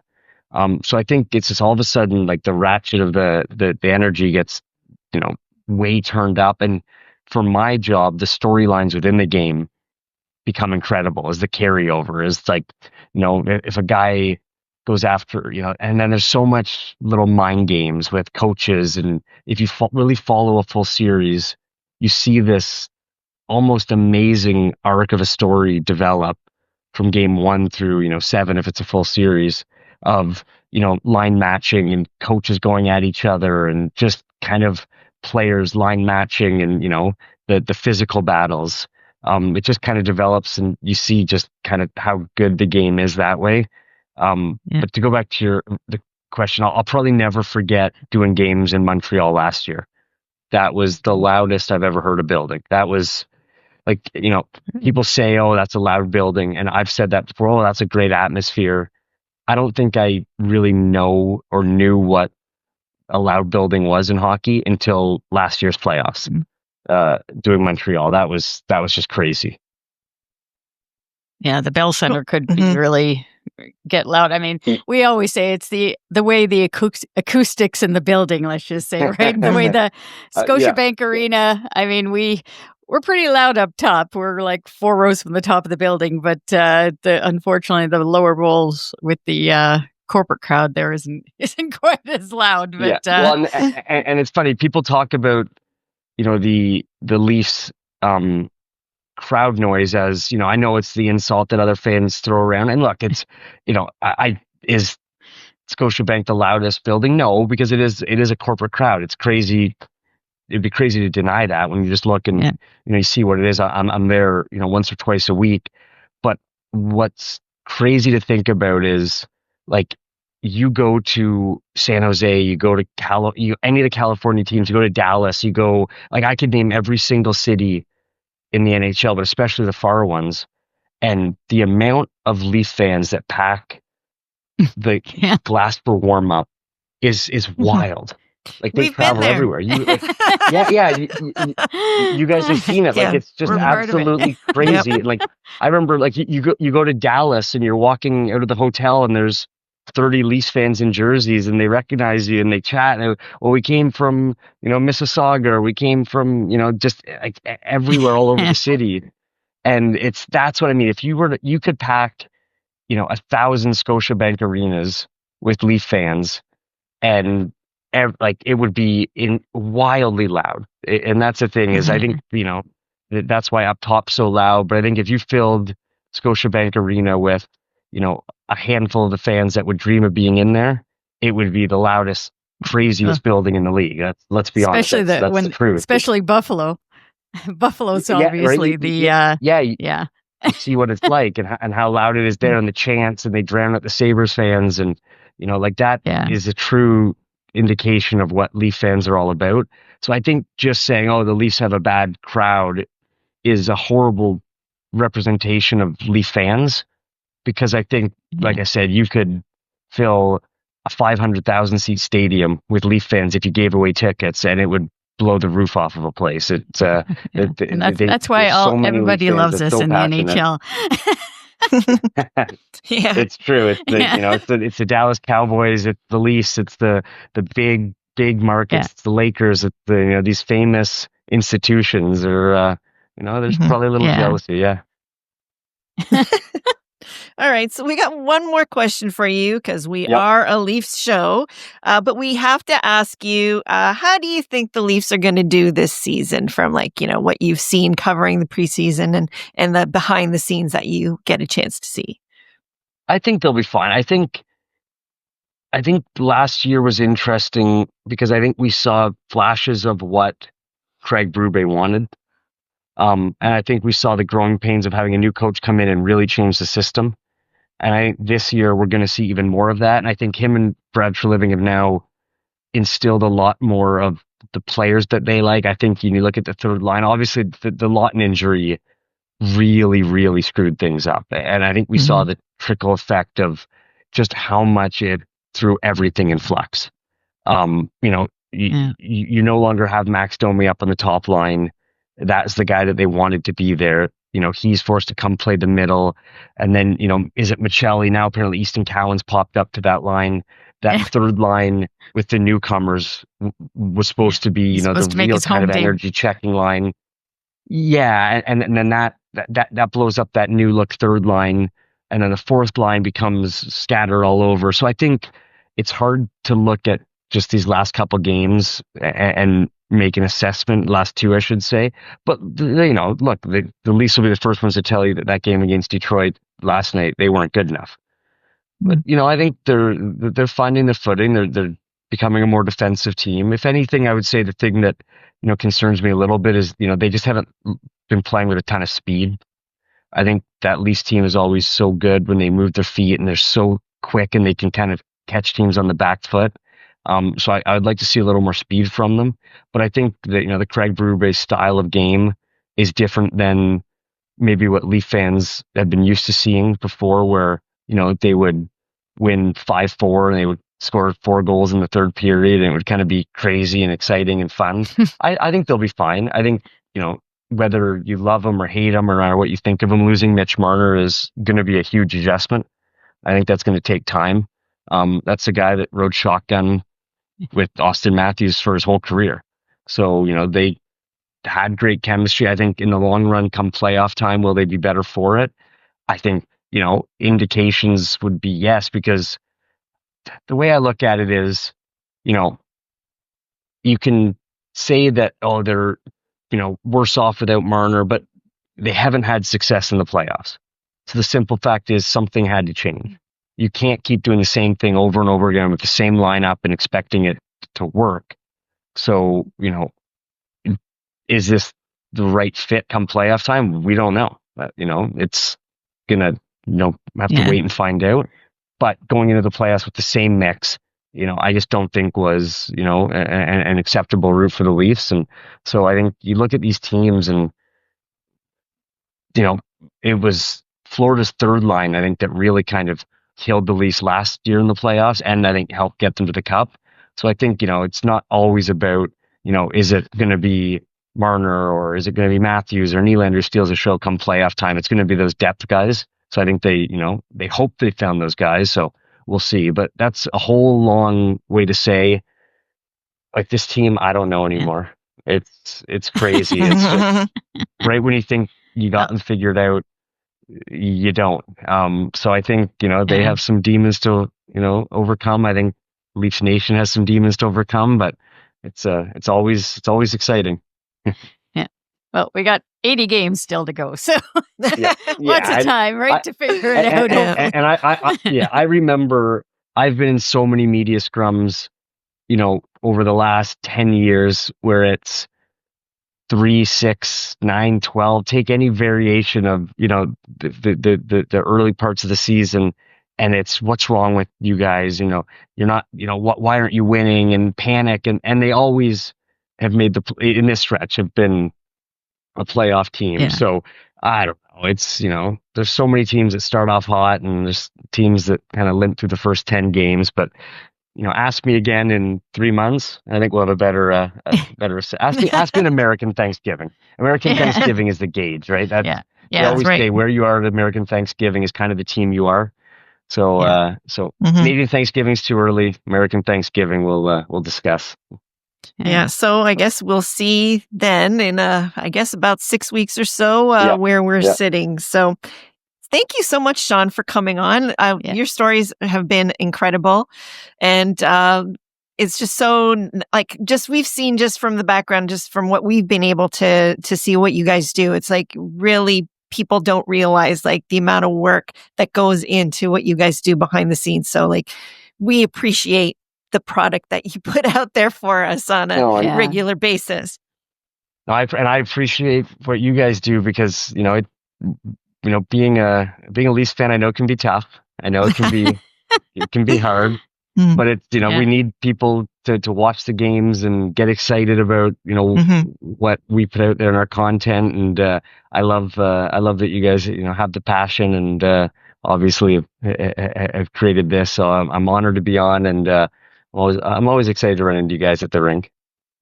So I think it's just all of a sudden like the ratchet of the energy gets, way turned up. And for my job, the storylines within the game become incredible, is the carryover, is like, if a guy goes after, and then there's so much little mind games with coaches. And if you really follow a full series, you see this almost amazing arc of a story develop from game 1 through, 7, if it's a full series of, line matching and coaches going at each other and just kind of players line matching and, the physical battles. It just kind of develops and you see just kind of how good the game is that way. But to go back to the question, I'll probably never forget doing games in Montreal last year. That was the loudest I've ever heard a building. That was like, people say, oh, that's a loud building. And I've said that before, oh, that's a great atmosphere. I don't think I really know or knew what a loud building was in hockey until last year's playoffs. Doing Montreal, that was just crazy. Yeah, the Bell Center could be really get loud. I mean, we always say it's the way the acoustics in the building, let's just say, right? The way the Scotiabank Arena, I mean, we're pretty loud up top. We're like 4 rows from the top of the building, but unfortunately, the lower rows with the corporate crowd there isn't quite as loud. But well, and it's funny. People talk about the Leafs crowd noise as I know it's the insult that other fans throw around. And look, it's is Scotiabank the loudest building? No, because it is a corporate crowd. It's crazy. It'd be crazy to deny that when you just look and you see what it is. I'm there once or twice a week. But what's crazy to think about is like you go to San Jose, you go to any of the California teams, you go to Dallas, you go, like I could name every single city in the NHL, but especially the far ones. And the amount of Leaf fans that pack the glass for warm up is wild. Like they travel everywhere. You guys have seen it. Like it's just absolutely crazy. And like I remember, like you go to Dallas and you're walking out of the hotel and there's 30 Leafs fans in jerseys and they recognize you and they chat. And we came from Mississauga, or we came from just like everywhere all over the city. And that's what I mean. If you could pack 1,000 Scotiabank arenas with Leaf fans, and it would be wildly loud. And that's the thing is I think that's why up top's so loud. But I think if you filled Scotiabank Arena with a handful of the fans that would dream of being in there, it would be the loudest, craziest building in the league. Let's be honest. That's the truth. Especially Buffalo. Buffalo's obviously you see what it's like and how loud it is there and the chants, and they drown out the Sabres fans, and like that is a true indication of what Leaf fans are all about. So I think just saying, oh, the Leafs have a bad crowd is a horrible representation of Leaf fans, because I think, like I said, you could fill a 500,000 seat stadium with Leaf fans if you gave away tickets, and it would blow the roof off of a place. It's that's why everybody loves us in the NHL. It's true. It's the Dallas Cowboys. It's the Leafs. It's the big markets. It's the Lakers. It's the these famous institutions. Or there's probably a little jealousy. Yeah. All right. So we got one more question for you, because we are a Leafs show. But we have to ask you, how do you think the Leafs are going to do this season from what you've seen covering the preseason and the behind the scenes that you get a chance to see? I think they'll be fine. I think last year was interesting because I think we saw flashes of what Craig Berube wanted. And I think we saw the growing pains of having a new coach come in and really change the system. And I think this year we're going to see even more of that. And I think him and Brad Treliving have now instilled a lot more of the players that they like. I think you look at the third line, obviously the Lawton injury really, really screwed things up. And I think we saw the trickle effect of just how much it threw everything in flux. You no longer have Max Domi up on the top line. That's the guy that they wanted to be there. He's forced to come play the middle. And then, is it Michelli? Now apparently Easton Cowan's popped up to that line. That third line with the newcomers was supposed to be, the real kind of energy checking line. Yeah. And then that that blows up that new look third line, and then the fourth line becomes scattered all over. So I think it's hard to look at just these last couple games and make an assessment. Last two, I should say. But look, the Leafs will be the first ones to tell you that game against Detroit last night, they weren't good enough. But I think they're finding their footing. They're becoming a more defensive team. If anything, I would say the thing that concerns me a little bit is they just haven't been playing with a ton of speed. I think that Leafs team is always so good when they move their feet and they're so quick and they can kind of catch teams on the back foot. So I would like to see a little more speed from them. But I think that the Craig Berube style of game is different than maybe what Leaf fans have been used to seeing before, where they would win 5-4 and they would score 4 goals in the third period and it would kind of be crazy and exciting and fun. I think they'll be fine. I think whether you love them or hate them or no matter what you think of them, losing Mitch Marner is going to be a huge adjustment. I think that's going to take time. That's a guy that rode shotgun with Austin Matthews for his whole career. So, they had great chemistry. I think in the long run, come playoff time, will they be better for it? I think, indications would be yes, because the way I look at it is, you can say that, oh, they're, worse off without Marner, but they haven't had success in the playoffs. So the simple fact is something had to change. You can't keep doing the same thing over and over again with the same lineup and expecting it to work. So, is this the right fit come playoff time? We don't know. It's going to, have to wait and find out. But going into the playoffs with the same mix, I just don't think was, an acceptable route for the Leafs. And so I think you look at these teams and, it was Florida's third line, I think, that really kind of killed the Leafs last year in the playoffs and I think helped get them to the Cup. So I think, it's not always about, is it going to be Marner or is it going to be Matthews or Nylander steals a show come playoff time? It's going to be those depth guys. So I think they hope they found those guys. So we'll see. But that's a whole long way to say, like, this team, I don't know anymore. It's crazy. It's just, right when you think you got them figured out, you don't. So I think, they have some demons to, overcome. I think Leafs Nation has some demons to overcome, but it's always exciting. Yeah. Well, we got 80 games still to go, so lots of time, right, to figure it out. And I remember I've been in so many media scrums, over the last 10 years where it's 3, 6, 9, 12. Take any variation of the early parts of the season, and it's what's wrong with you guys? You're not. Why aren't you winning? And panic, and they always have made in this stretch have been a playoff team. Yeah. So I don't know. It's, there's so many teams that start off hot and there's teams that kind of limp through the first 10 games, but ask me again in 3 months. I think we'll have a better ask me an American Thanksgiving. American Thanksgiving is the gauge, right? They always say where you are at American Thanksgiving is kind of the team you are. So, Canadian Thanksgiving's too early. American Thanksgiving we'll discuss. Yeah, so I guess we'll see then in about 6 weeks or so where we're sitting. So thank you so much, Shawn, for coming on. Your stories have been incredible. And it's just so, we've seen just from the background, just from what we've been able to see what you guys do. It's like really people don't realize the amount of work that goes into what you guys do behind the scenes. So we appreciate the product that you put out there for us on a regular basis. No, I appreciate what you guys do because, being a Leafs fan, I know it can be tough. I know it can be hard, but it's, we need people to watch the games and get excited about, what we put out there in our content. And, I love that you guys, have the passion and, obviously have created this. So I'm honored to be on and, I'm always excited to run into you guys at the rink.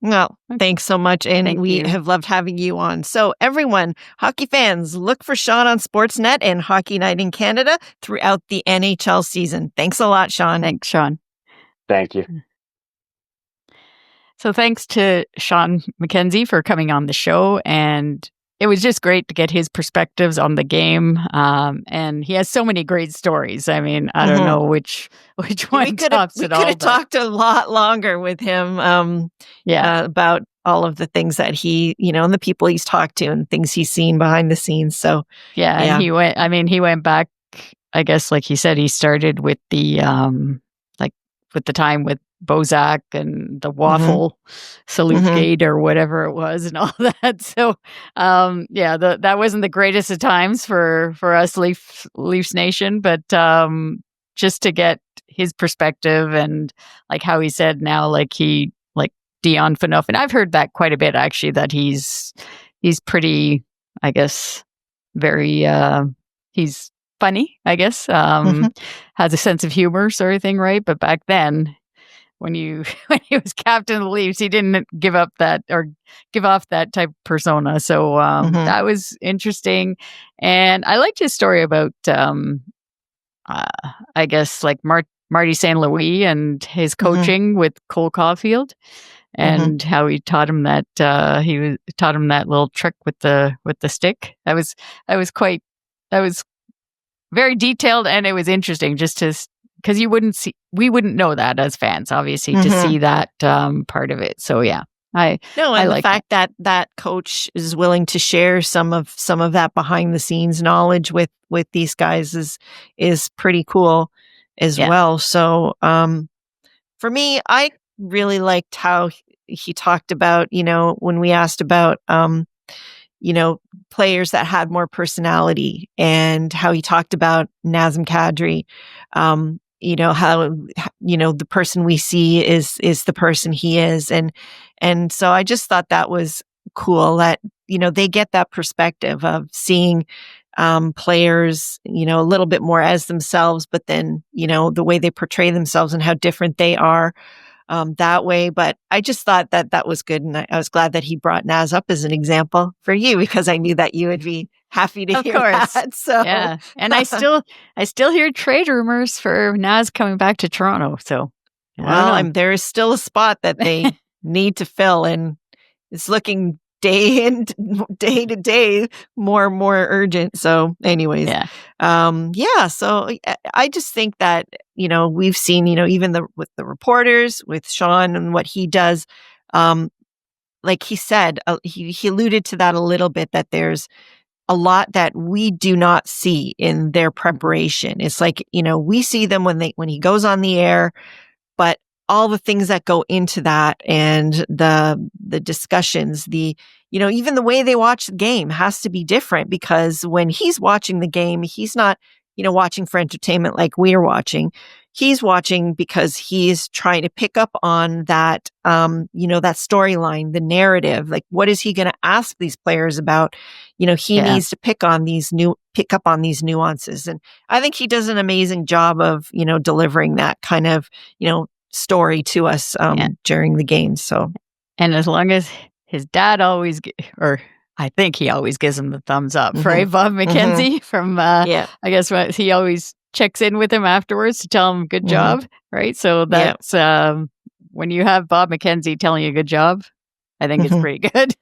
Well, thanks so much. And we have loved having you on. So everyone, hockey fans, look for Shawn on Sportsnet and Hockey Night in Canada throughout the NHL season. Thanks a lot, Shawn. Thanks, Shawn. Thank you. So thanks to Shawn McKenzie for coming on the show. And it was just great to get his perspectives on the game. And he has so many great stories. I mean, I don't know which one tops it all. We could have talked a lot longer with him about all of the things that he, and the people he's talked to and things he's seen behind the scenes. So, and he went back, I guess, like he said, he started with the, with the time with Bozak and the waffle salute gate or whatever it was and all that. So, that wasn't the greatest of times for us Leafs Nation, but just to get his perspective and like how he said now, like Dion Phaneuf, and I've heard that quite a bit actually, that he's pretty, I guess, very, he's funny, I guess, has a sense of humor sort of thing, right? But back then, when he was captain of the Leafs, he didn't give off that type of persona. So that was interesting. And I liked his story about, I guess, like Marty St. Louis and his coaching with Cole Caulfield, and how he taught him that taught him that little trick with the stick. That was very detailed, and it was interesting just to, because we wouldn't know that as fans, obviously, to see that part of it. So yeah, I like the fact that coach is willing to share some of that behind the scenes knowledge with these guys is pretty cool as well. So for me, I really liked how he talked about, when we asked about players that had more personality, and how he talked about Nazem Kadri, how, the person we see is the person he is. And so I just thought that was cool that, they get that perspective of seeing players, a little bit more as themselves, but then, the way they portray themselves and how different they are that way. But I just thought that was good. And I was glad that he brought Naz up as an example for you, because I knew that you would be happy to hear that. So yeah. And I still hear trade rumors for Naz coming back to Toronto. So there is still a spot that they need to fill, and it's looking day to day more and more urgent. So anyways, so I just think that, we've seen, even with the reporters, with Shawn and what he does, like he said, he alluded to that a little bit, that there's a lot that we do not see in their preparation. It's like, we see them when he goes on the air, but all the things that go into that, and the discussions, even the way they watch the game has to be different, because when he's watching the game, he's not, watching for entertainment like we're watching. He's watching because he's trying to pick up on that, that storyline, the narrative. Like, what is he going to ask these players about? He needs to pick up on these nuances. And I think he does an amazing job of, delivering that kind of, story to us during the game. So, and as long as his dad I think he always gives him the thumbs up, right? Bob McKenzie from I guess he always checks in with him afterwards to tell him good job, right? So that's when you have Bob McKenzie telling you good job, I think it's pretty good.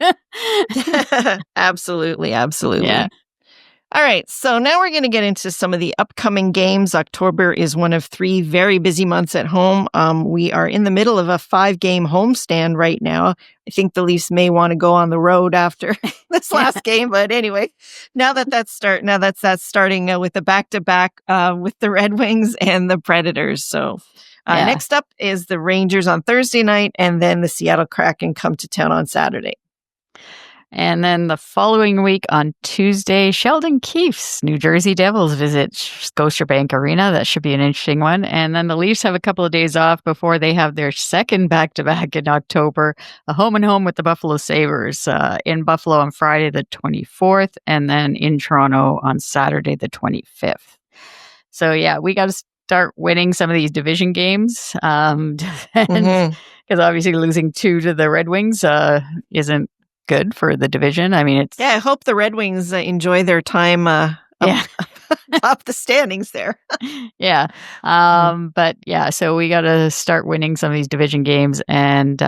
Absolutely. Yeah. All right, so now we're going to get into some of the upcoming games. October is one of 3 very busy months at home. We are in the middle of a 5-game homestand right now. I think the Leafs may want to go on the road after this last game, but anyway, now that's starting with the back-to-back with the Red Wings and the Predators. So next up is the Rangers on Thursday night, and then the Seattle Kraken come to town on Saturday. And then the following week on Tuesday, Sheldon Keefe's New Jersey Devils visit Scotiabank Arena. That should be an interesting one. And then the Leafs have a couple of days off before they have their second back-to-back in October, a home-and-home with the Buffalo Sabres in Buffalo on Friday the 24th, and then in Toronto on Saturday the 25th. So yeah, we got to start winning some of these division games. Because obviously losing 2 to the Red Wings isn't good for the division. I mean, I hope the Red Wings enjoy their time up the standings there. But yeah, so we got to start winning some of these division games, and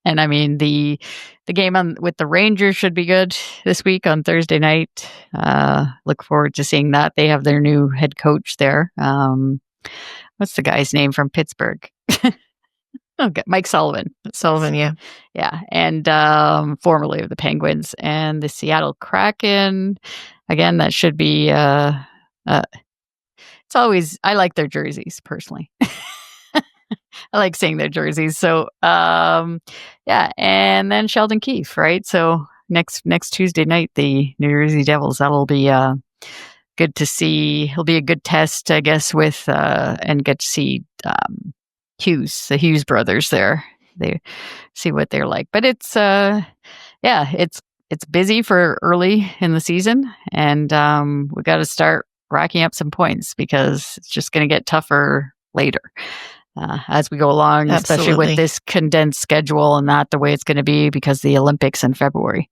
And I mean, the game with the Rangers should be good this week on Thursday night. Look forward to seeing that. They have their new head coach there. What's the guy's name from Pittsburgh? Okay, Mike Sullivan. Yeah. Yeah. And formerly of the Penguins and the Seattle Kraken. Again, that should be it's always, I like their jerseys personally. I like seeing their jerseys. So, yeah. And then Sheldon Keefe, right? So next Tuesday night, the New Jersey Devils, that'll be good to see. It'll be a good test, I guess, with, and get to see the Hughes brothers there. They see what they're like. But it's, it's busy for early in the season. And we got to start racking up some points because it's just going to get tougher later. As we go along, especially with this condensed schedule and not the way it's going to be because the Olympics in February.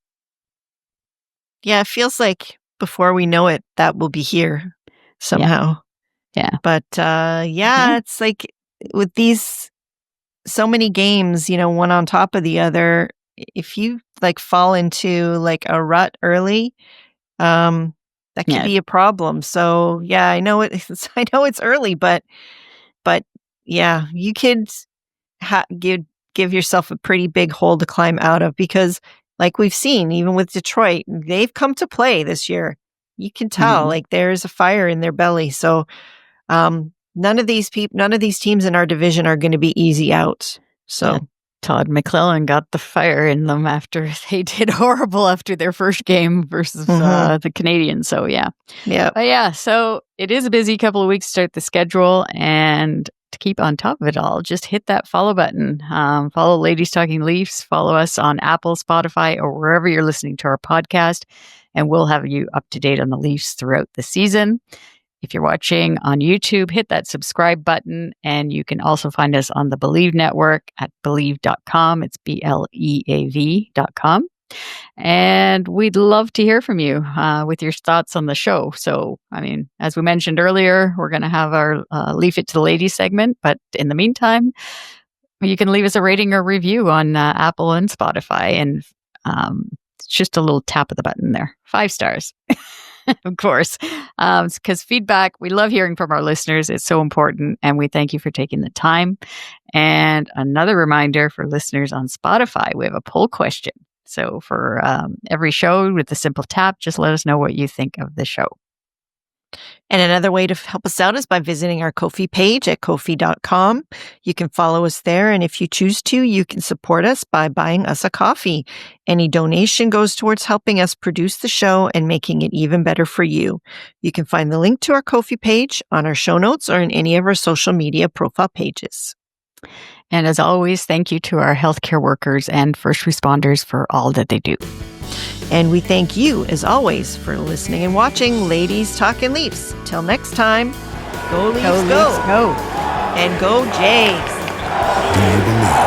Yeah, it feels like before we know it, that will be here somehow. Yeah. But it's like with these so many games, one on top of the other, if you like fall into like a rut early, that could be a problem. So yeah, I know it's early, but yeah, you could give yourself a pretty big hole to climb out of because, like we've seen, even with Detroit, they've come to play this year. You can tell, like there's a fire in their belly. So, none of these teams in our division are going to be easy out. So Todd McClellan got the fire in them after they did horrible after their first game versus the Canadiens. So yeah. But yeah, so it is a busy couple of weeks to start the schedule, and to keep on top of it all, just hit that follow button. Follow Ladies Talking Leafs. Follow us on Apple, Spotify, or wherever you're listening to our podcast, and we'll have you up to date on the Leafs throughout the season. If you're watching on YouTube, hit that subscribe button, and you can also find us on the Believe Network at Believe.com. It's BLEAV.com. And we'd love to hear from you with your thoughts on the show. So, I mean, as we mentioned earlier, we're going to have our Leave It to the Ladies segment. But in the meantime, you can leave us a rating or review on Apple and Spotify. And it's just a little tap of the button there. 5 stars. Of course, because feedback, we love hearing from our listeners. It's so important, and we thank you for taking the time. And another reminder for listeners on Spotify, we have a poll question. So for every show with a simple tap, just let us know what you think of the show. And another way to help us out is by visiting our Ko-fi page at Ko-fi.com. You can follow us there, and if you choose to, you can support us by buying us a coffee. Any donation goes towards helping us produce the show and making it even better for you. You can find the link to our Ko-fi page on our show notes or in any of our social media profile pages. And as always, thank you to our healthcare workers and first responders for all that they do. And we thank you, as always, for listening and watching Ladies Talking Leafs. Till next time, go Leafs, go! Leafs, go! And go Jays! Do you believe?